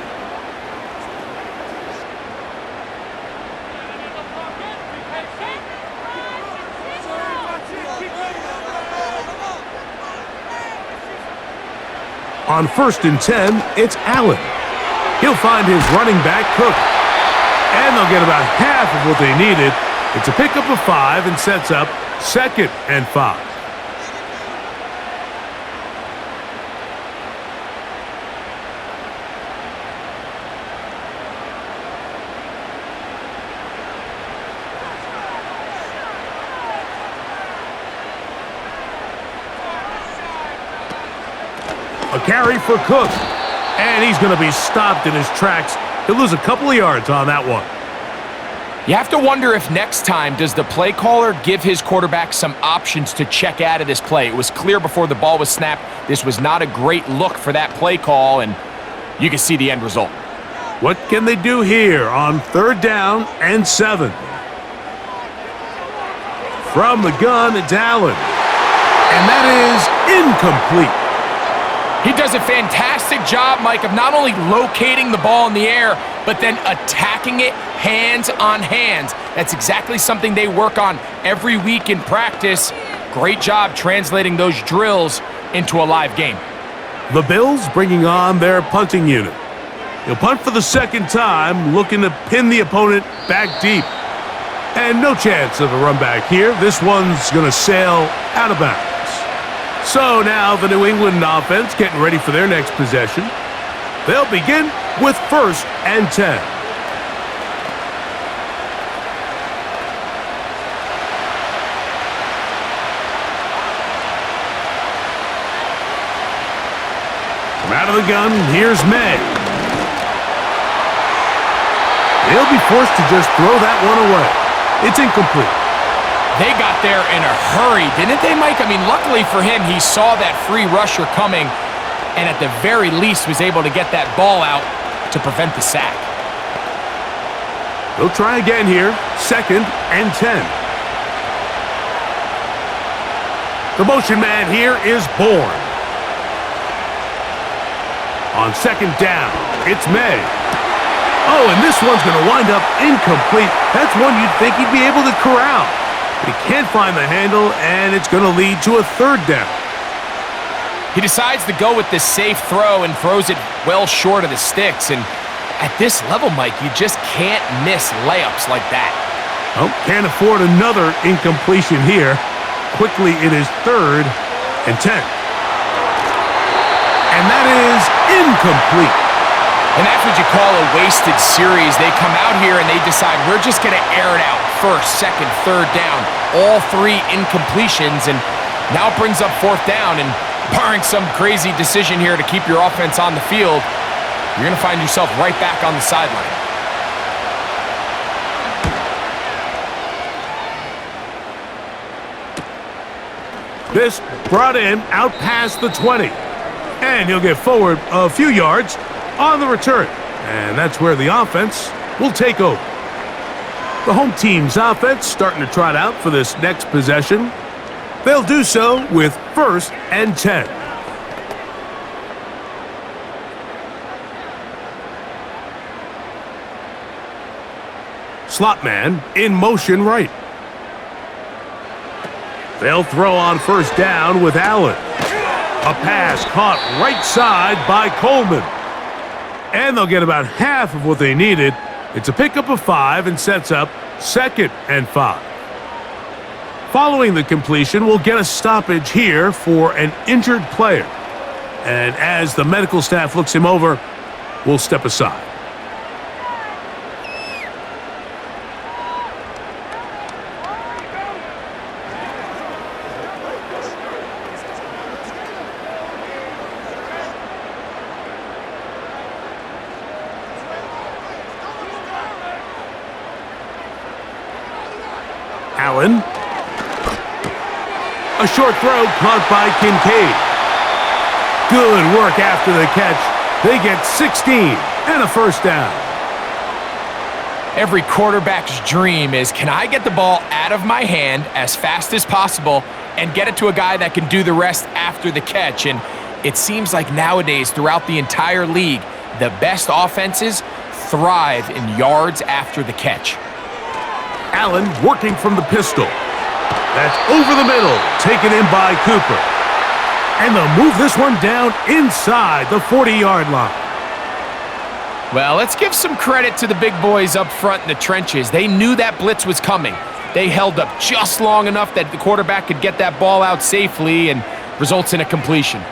On 1st and 10, it's Allen. He'll find his running back, Cook. And they'll get about half of what they needed. It's a pickup of 5 and sets up 2nd and 5. A carry for Cook. And he's going to be stopped in his tracks. He'll lose a couple of yards on that one. You have to wonder if next time, does the play caller give his quarterback some options to check out of this play? It was clear before the ball was snapped, this was not a great look for that play call, and you can see the end result. What can they do here on 3rd down and 7? From the gun, it's Allen. And that is incomplete. He does a fantastic job, Mike, of not only locating the ball in the air, but then attacking it hands on hands. That's exactly something they work on every week in practice. Great job translating those drills into a live game. The Bills bringing on their punting unit. He'll punt for the 2nd time, looking to pin the opponent back deep. And no chance of a run back here. This one's going to sail out of bounds. So now the New England offense getting ready for their next possession. They'll begin with 1st and 10. From out of the gun, here's May. He'll be forced to just throw that one away. It's incomplete. They got there in a hurry, didn't they, Mike? I mean, luckily for him, he saw that free rusher coming and at the very least was able to get that ball out to prevent the sack. They'll try again here, 2nd and 10. The motion man here is Bourne. On 2nd down, it's May. Oh, and this one's going to wind up incomplete. That's one you'd think he'd be able to corral. But he can't find the handle, and it's going to lead to a 3rd down. He decides to go with this safe throw and throws it well short of the sticks. And at this level, Mike, you just can't miss layups like that. Oh, can't afford another incompletion here. Quickly, it is 3rd and 10. And that is incomplete. And that's what you call a wasted series. They come out here and they decide we're just going to air it out 1st, 2nd, 3rd down. All 3 incompletions, and now it brings up 4th down. And barring some crazy decision here to keep your offense on the field, you're going to find yourself right back on the sideline. This brought in out past the 20. And he'll get forward a few yards on the return. And that's where the offense will take over. The home team's offense starting to trot out for this next possession. They'll do so with 1st and 10. Slot man in motion right. They'll throw on first down with Allen. A pass caught right side by Coleman. And they'll get about half of what they needed. It's a pickup of 5 and sets up 2nd and 5. Following the completion, we'll get a stoppage here for an injured player. And as the medical staff looks him over, we'll step aside. Allen. A short throw caught by Kincaid. Good work after the catch. They get 16 and a first down. Every quarterback's dream is, can I get the ball out of my hand as fast as possible and get it to a guy that can do the rest after the catch? And it seems like nowadays throughout the entire league, the best offenses thrive in yards after the catch. Allen working from the pistol. That's over the middle, taken in by Cooper. And they'll move this one down inside the 40-yard line. Well, let's give some credit to the big boys up front in the trenches. They knew that blitz was coming. They held up just long enough that the quarterback could get that ball out safely and results in a completion.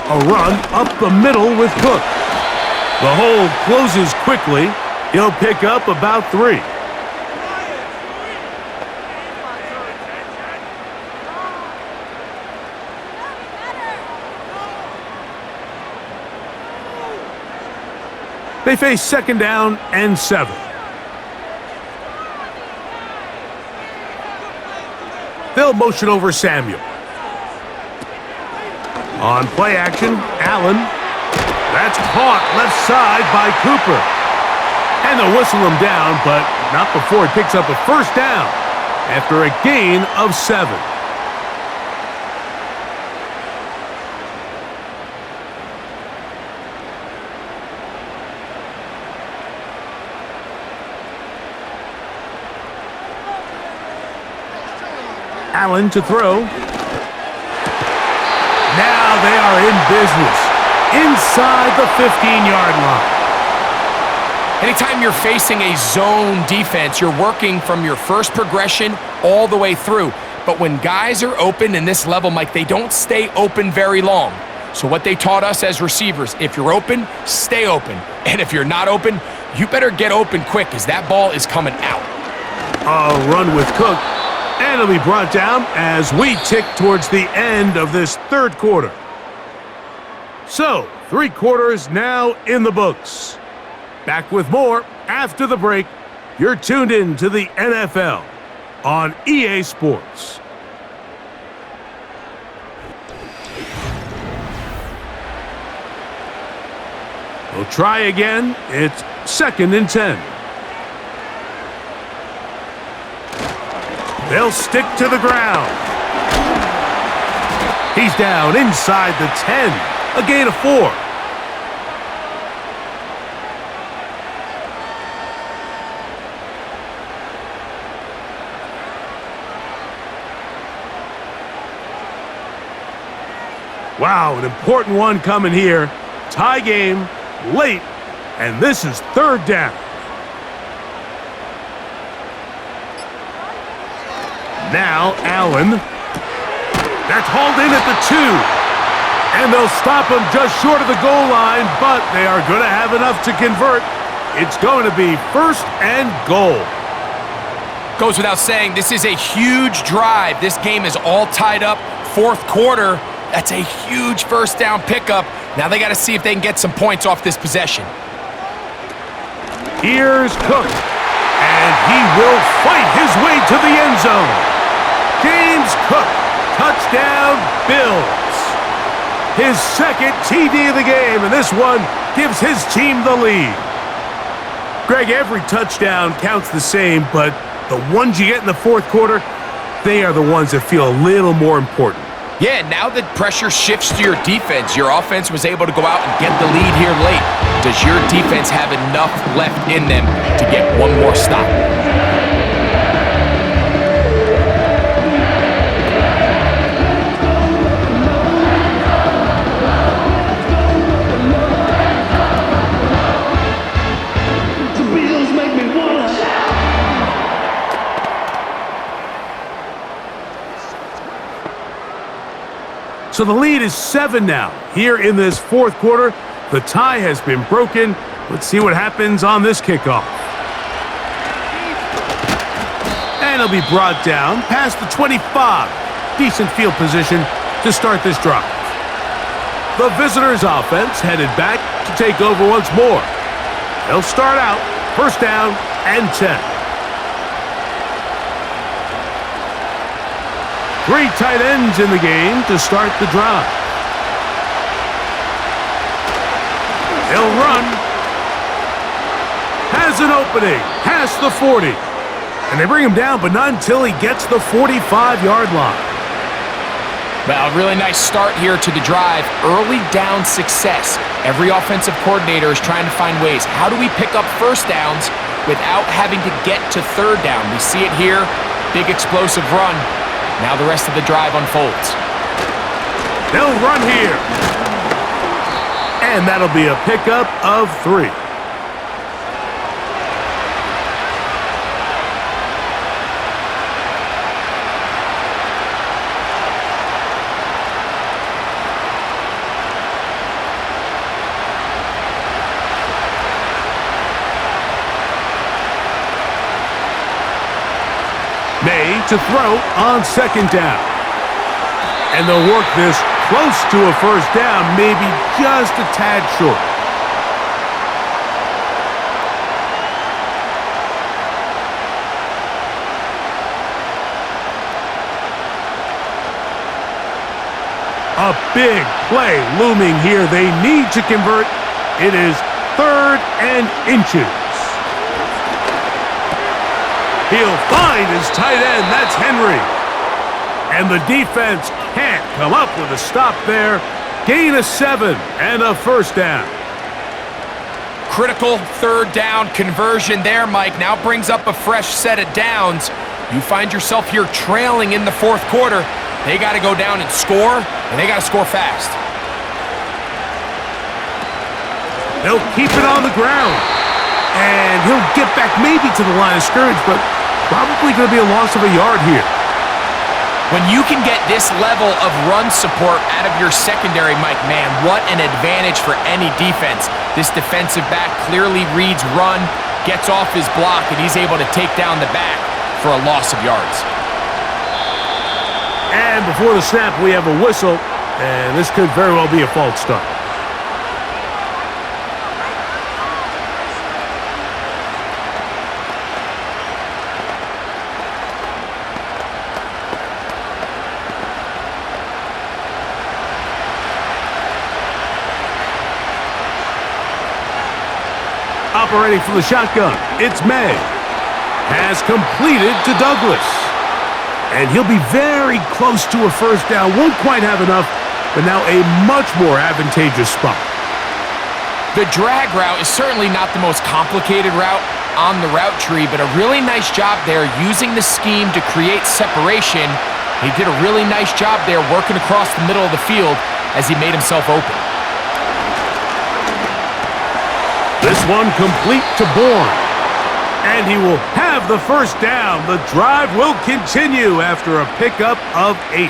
A run up the middle with Cook. The hole closes quickly. He'll pick up about 3. They face 2nd down and 7. They'll motion over Samuel. On play action, Allen. That's caught left side by Cooper. And they'll whistle him down, but not before he picks up a first down after a gain of 7. Allen to throw. Now they are in business inside the 15-yard line. Anytime you're facing a zone defense, you're working from your first progression all the way through. But when guys are open in this level, Mike, they don't stay open very long. So what they taught us as receivers, if you're open, stay open. And if you're not open, you better get open quick because that ball is coming out. A run with Cook. And it'll be brought down as we tick towards the end of this 3rd quarter. So, 3 quarters now in the books. Back with more after the break. You're tuned in to the NFL on EA Sports. We'll try again. It's 2nd and 10. They'll stick to the ground. He's down inside the 10. A gain of 4. Wow, an important one coming here. Tie game, late, and this is 3rd down. Now Allen. That's hauled in at the 2. And they'll stop him just short of the goal line, but they are going to have enough to convert. It's going to be 1st and goal. Goes without saying, this is a huge drive. This game is all tied up. 4th quarter, that's a huge first down pickup. Now they got to see if they can get some points off this possession. Here's Cook. And he will fight his way to the end zone. James Cook, touchdown Bills. His 2nd TD of the game, and this one gives his team the lead. Greg, every touchdown counts the same, but the ones you get in the 4th quarter, they are the ones that feel a little more important. Yeah, now that pressure shifts to your defense, your offense was able to go out and get the lead here late. Does your defense have enough left in them to get one more stop? So the lead is 7 now. Here in this fourth quarter, the tie has been broken. Let's see what happens on this kickoff. And it'll be brought down past the 25. Decent field position to start this drive. The visitors' offense headed back to take over once more. They'll start out first down and 10. 3 tight ends in the game to start the drive. He'll run. Has an opening. Past the 40. And they bring him down, but not until he gets the 45-yard line. Well, really nice start here to the drive. Early down success. Every offensive coordinator is trying to find ways. How do we pick up first downs without having to get to third down? We see it here. Big explosive run. Now the rest of the drive unfolds. They'll run here. And that'll be a pickup of 3. May to throw on second down. And they'll work this close to a first down, maybe just a tad short. A big play looming here. They need to convert. It is 3rd and inches. He'll find his tight end. That's Henry. And the defense can't come up with a stop there. Gain of 7 and a first down. Critical 3rd down conversion there, Mike. Now brings up a fresh set of downs. You find yourself here trailing in the 4th quarter. They got to go down and score, and they got to score fast. They'll keep it on the ground. And he'll get back maybe to the line of scrimmage, but probably going to be a loss of a yard here. When you can get this level of run support out of your secondary, Mike, man, what an advantage for any defense. This defensive back clearly reads run, gets off his block, and he's able to take down the back for a loss of yards. And before the snap, we have a whistle, and this could very well be a false start. Operating from the shotgun, it's May. Has completed to Douglas. And he'll be very close to a first down. Won't quite have enough, but now a much more advantageous spot. The drag route is certainly not the most complicated route on the route tree, but a really nice job there using the scheme to create separation. He did a really nice job there working across the middle of the field as he made himself open. This one complete to Bourne. And he will have the first down. The drive will continue after a pickup of 8.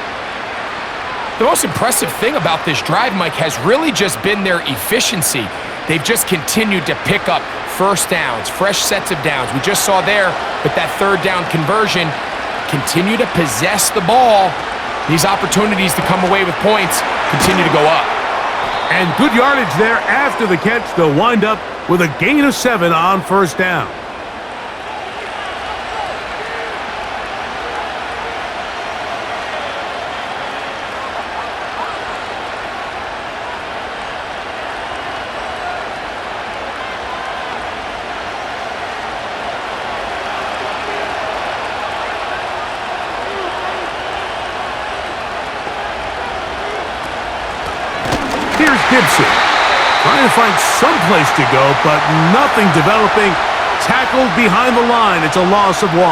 The most impressive thing about this drive, Mike, has really just been their efficiency. They've just continued to pick up first downs, fresh sets of downs. We just saw there with that 3rd down conversion, continue to possess the ball. These opportunities to come away with points continue to go up. And good yardage there after the catch. They'll wind up with a gain of 7 on first down. Gibson trying to find some place to go, but nothing developing. Tackled behind the line. It's a loss of 1.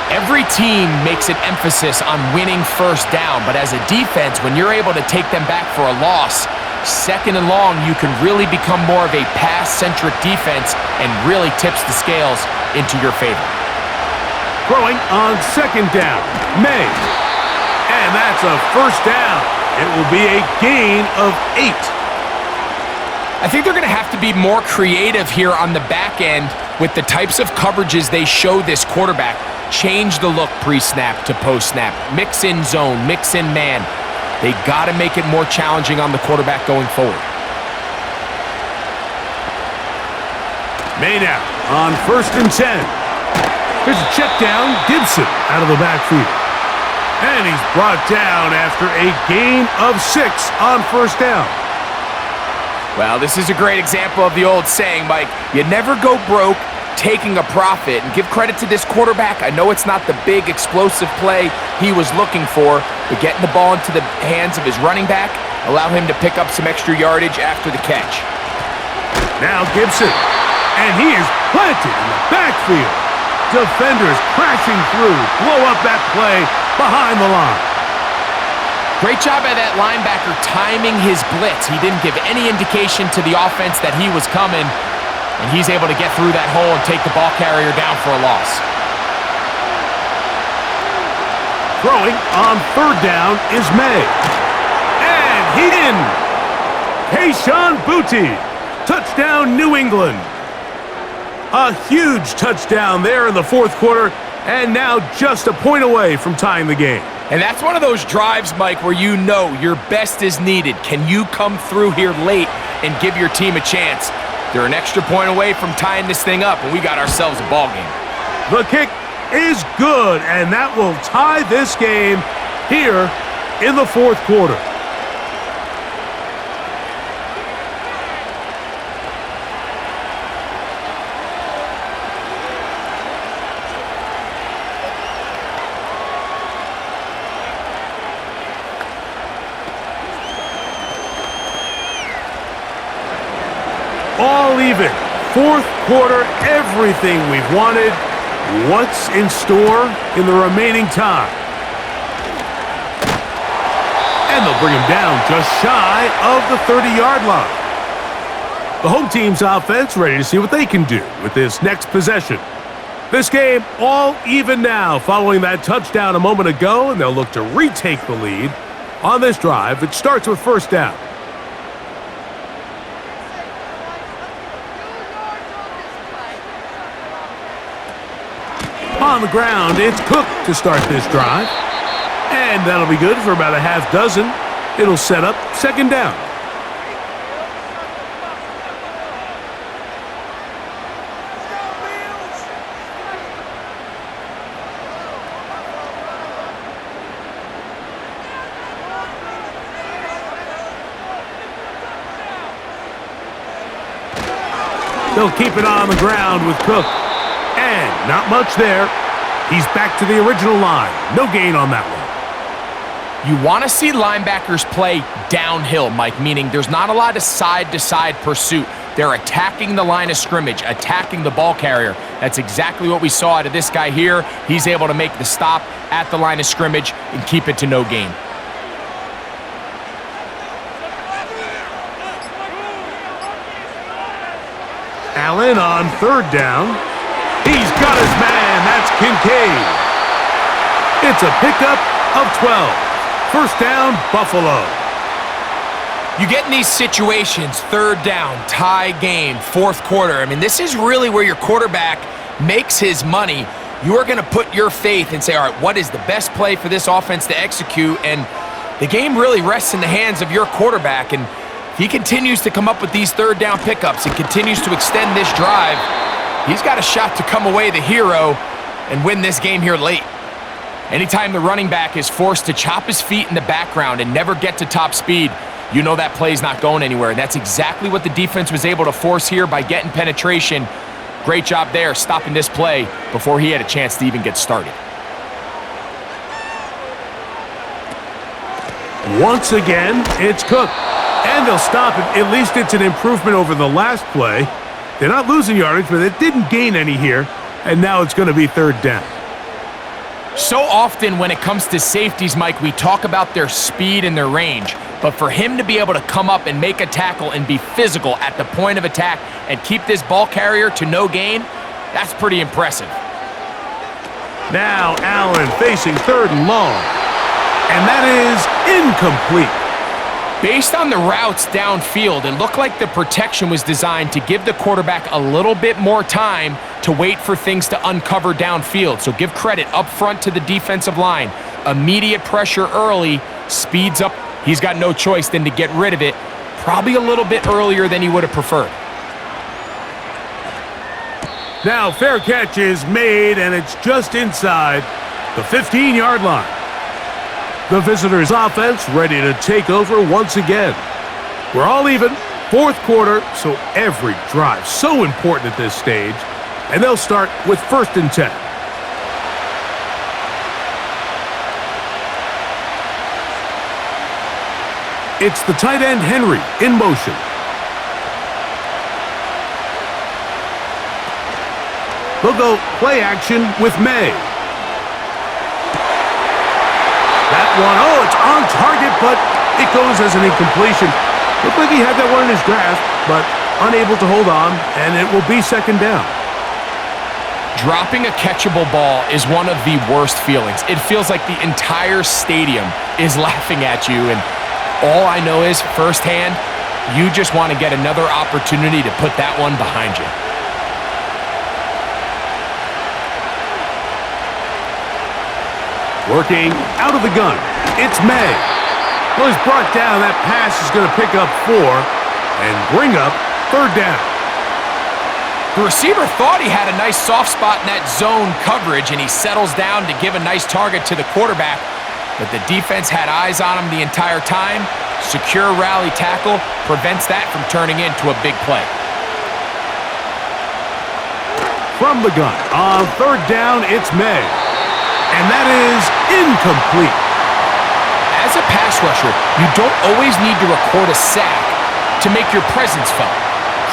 Every team makes an emphasis on winning first down, but as a defense, when you're able to take them back for a loss, second and long, you can really become more of a pass-centric defense and really tips the scales into your favor. Throwing on second down. May. And that's a first down. It will be a gain of 8. I think they're going to have to be more creative here on the back end with the types of coverages they show this quarterback. Change the look pre-snap to post-snap. Mix in zone, mix in man. They got to make it more challenging on the quarterback going forward. May now on first and 10. There's a check down. Gibson out of the backfield. And he's brought down after a gain of 6 on first down. Well, this is a great example of the old saying, Mike, you never go broke taking a profit. And give credit to this quarterback. I know it's not the big explosive play he was looking for, but getting the ball into the hands of his running back allow him to pick up some extra yardage after the catch. Now Gibson, and he is planted in the backfield. Defenders crashing through, blow up that play behind the line. Great job by that linebacker timing his blitz. He didn't give any indication to the offense that he was coming, and he's able to get through that hole and take the ball carrier down for a loss. Throwing on third down is May. And he in. Kayshon Boutte. Touchdown, New England. A huge touchdown there in the fourth quarter, and now just a point away from tying the game. And that's one of those drives, Mike, where you know your best is needed. Can you come through here late and give your team a chance? They're an extra point away from tying this thing up, and we got ourselves a ball game. The kick is good, and that will tie this game here in the fourth quarter. All even. Fourth quarter, everything we've wanted. What's in store in the remaining time? And they'll bring him down just shy of the 30-yard line. The home team's offense ready to see what they can do with this next possession. This game all even now following that touchdown a moment ago, and they'll look to retake the lead on this drive. It starts with first down. On the ground, it's Cook to start this drive. And that'll be good for about a half dozen. It'll set up second down. They'll keep it on the ground with Cook. And not much there. He's back to the original line. No gain on that one. You want to see linebackers play downhill, Mike, meaning there's not a lot of side-to-side pursuit. They're attacking the line of scrimmage, attacking the ball carrier. That's exactly what we saw out of this guy here. He's able to make the stop at the line of scrimmage and keep it to no gain. Allen on third down. He's got his man. That's Kincaid. It's a pickup of 12. First down, Buffalo. You get in these situations, third down, tie game, fourth quarter. I mean, this is really where your quarterback makes his money. You are going to put your faith and say, all right, what is the best play for this offense to execute? And the game really rests in the hands of your quarterback. And if he continues to come up with these third down pickups and continues to extend this drive, he's got a shot to come away the hero and win this game here late. Anytime the running back is forced to chop his feet in the background and never get to top speed, you know that play's not going anywhere. And that's exactly what the defense was able to force here by getting penetration. Great job there, stopping this play before he had a chance to even get started. Once again, it's Cook. And they'll stop it. At least it's an improvement over the last play. They're not losing yardage, but they didn't gain any here. And now it's going to be third down. So often when it comes to safeties, Mike, we talk about their speed and their range. But for him to be able to come up and make a tackle and be physical at the point of attack and keep this ball carrier to no gain, that's pretty impressive. Now Allen facing third and long. And that is incomplete. Based on the routes downfield, it looked like the protection was designed to give the quarterback a little bit more time to wait for things to uncover downfield. So give credit up front to the defensive line. Immediate pressure early, speeds up. He's got no choice than to get rid of it, probably a little bit earlier than he would have preferred. Now fair catch is made, and it's just inside the 15-yard line. The visitors' offense ready to take over once again. We're all even, fourth quarter, so every drive so important at this stage. And they'll start with 1st and 10. It's the tight end Henry in motion. They'll go play action with May. That one, it's on target, but it goes as an incompletion. Looked like he had that one in his grasp, but unable to hold on, and it will be second down. Dropping a catchable ball is one of the worst feelings. It feels like the entire stadium is laughing at you, and all I know is, firsthand, you just want to get another opportunity to put that one behind you. Working out of the gun, it's May. Well, he's brought down. That pass is going to pick up 4 and bring up third down. The receiver thought he had a nice soft spot in that zone coverage, and he settles down to give a nice target to the quarterback. But the defense had eyes on him the entire time. Secure rally tackle prevents that from turning into a big play. From the gun, on third down, it's May. And that is incomplete. As a pass rusher, you don't always need to record a sack to make your presence felt.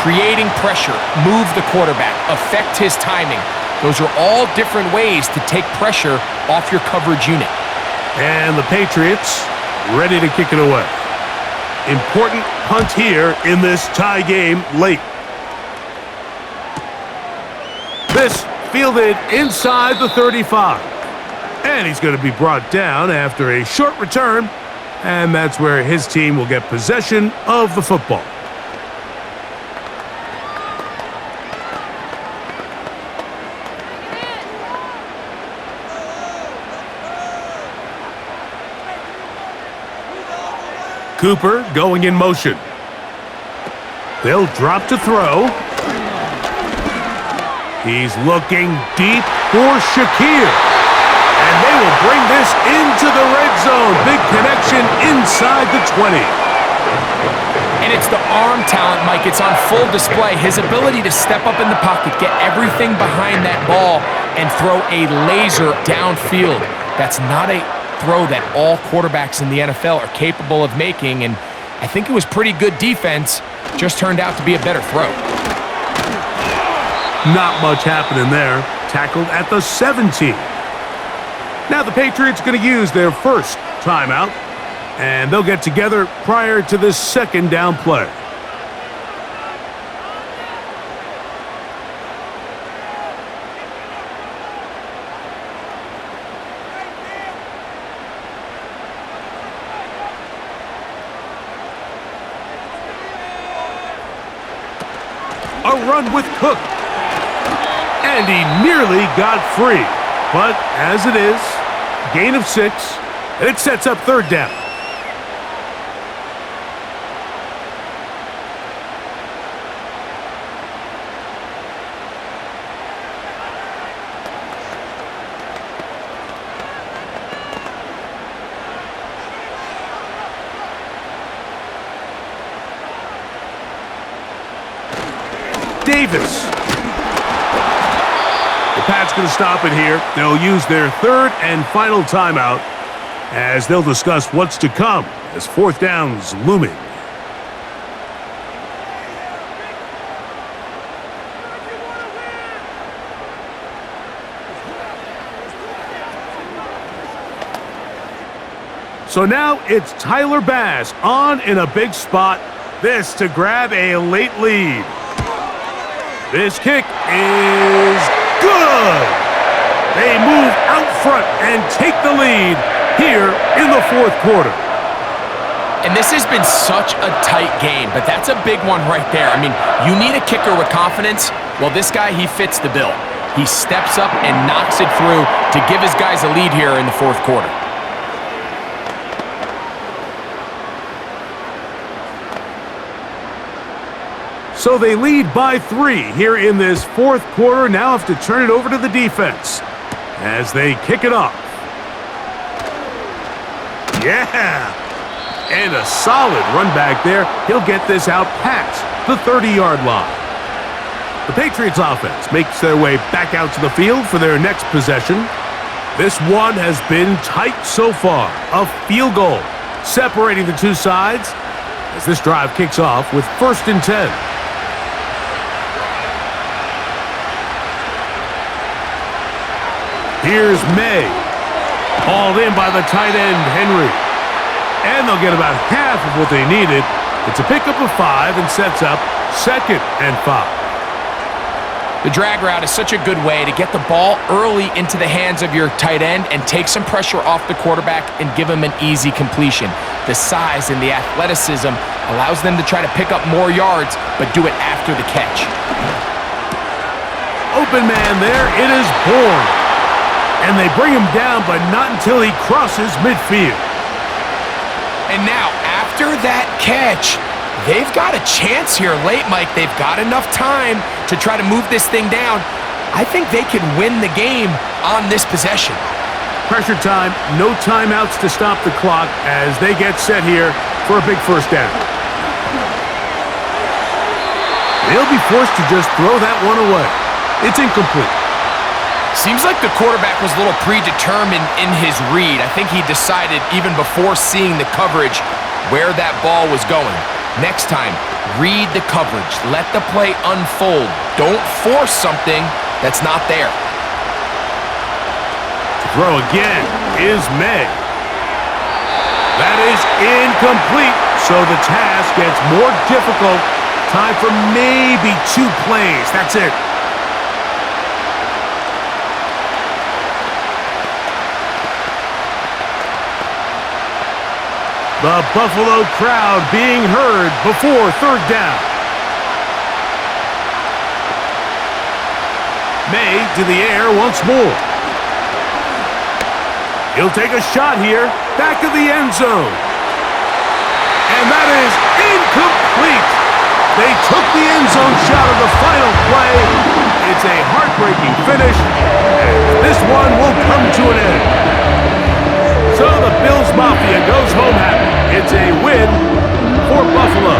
Creating pressure, move the quarterback, affect his timing. Those are all different ways to take pressure off your coverage unit. And the Patriots ready to kick it away. Important punt here in this tie game late. This fielded inside the 35. And he's going to be brought down after a short return. And that's where his team will get possession of the football. Cooper going in motion. They'll drop to throw. He's looking deep for Shakir. And they will bring this into the red zone. Big connection inside the 20. And it's the arm talent, Mike. It's on full display. His ability to step up in the pocket, get everything behind that ball, and throw a laser downfield. That's not a throw that all quarterbacks in the NFL are capable of making, and I think it was pretty good defense. Just turned out to be a better throw. Not much happening there. Tackled at the 17. Now the Patriots going to use their first timeout, and they'll get together prior to this second down play. A run with Cook. And he nearly got free. But as it is, gain of 6, and it sets up third down. Davis. The Pats going to stop it here. They'll use their third and final timeout as they'll discuss what's to come as fourth down's looming. So now it's Tyler Bass on in a big spot. This to grab a late lead. This kick is good. They move out front and take the lead here in the fourth quarter. And this has been such a tight game, but that's a big one right there. I mean, you need a kicker with confidence. Well, this guy, he fits the bill. He steps up and knocks it through to give his guys a lead here in the fourth quarter. So they lead by 3 here in this fourth quarter. Now have to turn it over to the defense as they kick it off. Yeah! And a solid run back there. He'll get this out past the 30-yard line. The Patriots offense makes their way back out to the field for their next possession. This one has been tight so far. A field goal separating the two sides as this drive kicks off with 1st and 10. Here's May. Hauled in by the tight end, Henry. And they'll get about half of what they needed. It's a pickup of 5 and sets up 2nd and 5. The drag route is such a good way to get the ball early into the hands of your tight end and take some pressure off the quarterback and give him an easy completion. The size and the athleticism allows them to try to pick up more yards, but do it after the catch. Open man there. It is Bourne. And they bring him down, but not until he crosses midfield. And now, after that catch, they've got a chance here late, Mike. They've got enough time to try to move this thing down. I think they can win the game on this possession. Pressure time, no timeouts to stop the clock as they get set here for a big first down. They'll be forced to just throw that one away. It's incomplete. Seems like the quarterback was a little predetermined in his read. I think he decided even before seeing the coverage where that ball was going. Next time, read the coverage. Let the play unfold. Don't force something that's not there. To throw again is May. That is incomplete, so the task gets more difficult. Time for maybe 2 plays. That's it. The Buffalo crowd being heard before 3rd down. May to the air once more. He'll take a shot here, back of the end zone. And that is incomplete. They took the end zone shot of the final play. It's a heartbreaking finish, and this one will come to an end. So the Bills Mafia goes home happy. It's a win for Buffalo.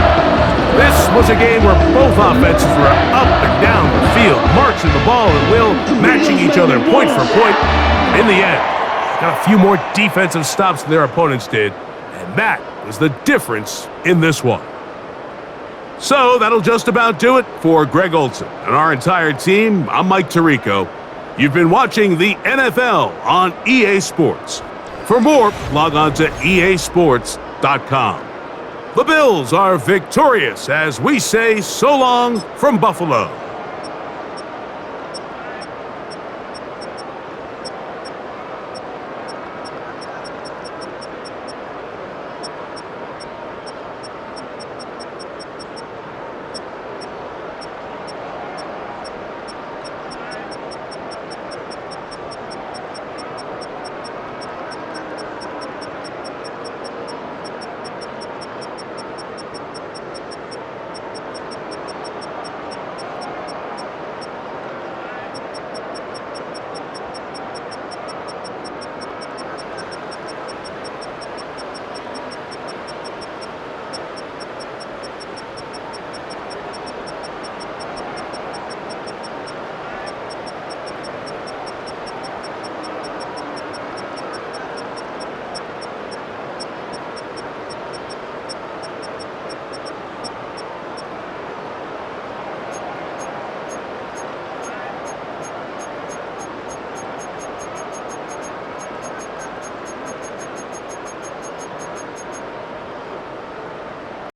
This was a game where both offenses were up and down the field, marching the ball at will, matching each other point for point. In the end, got a few more defensive stops than their opponents did, and that was the difference in this one. So that'll just about do it for Greg Olson and our entire team. I'm Mike Tirico. You've been watching the NFL on EA Sports. For more, log on to easports.com. The Bills are victorious as we say so long from Buffalo.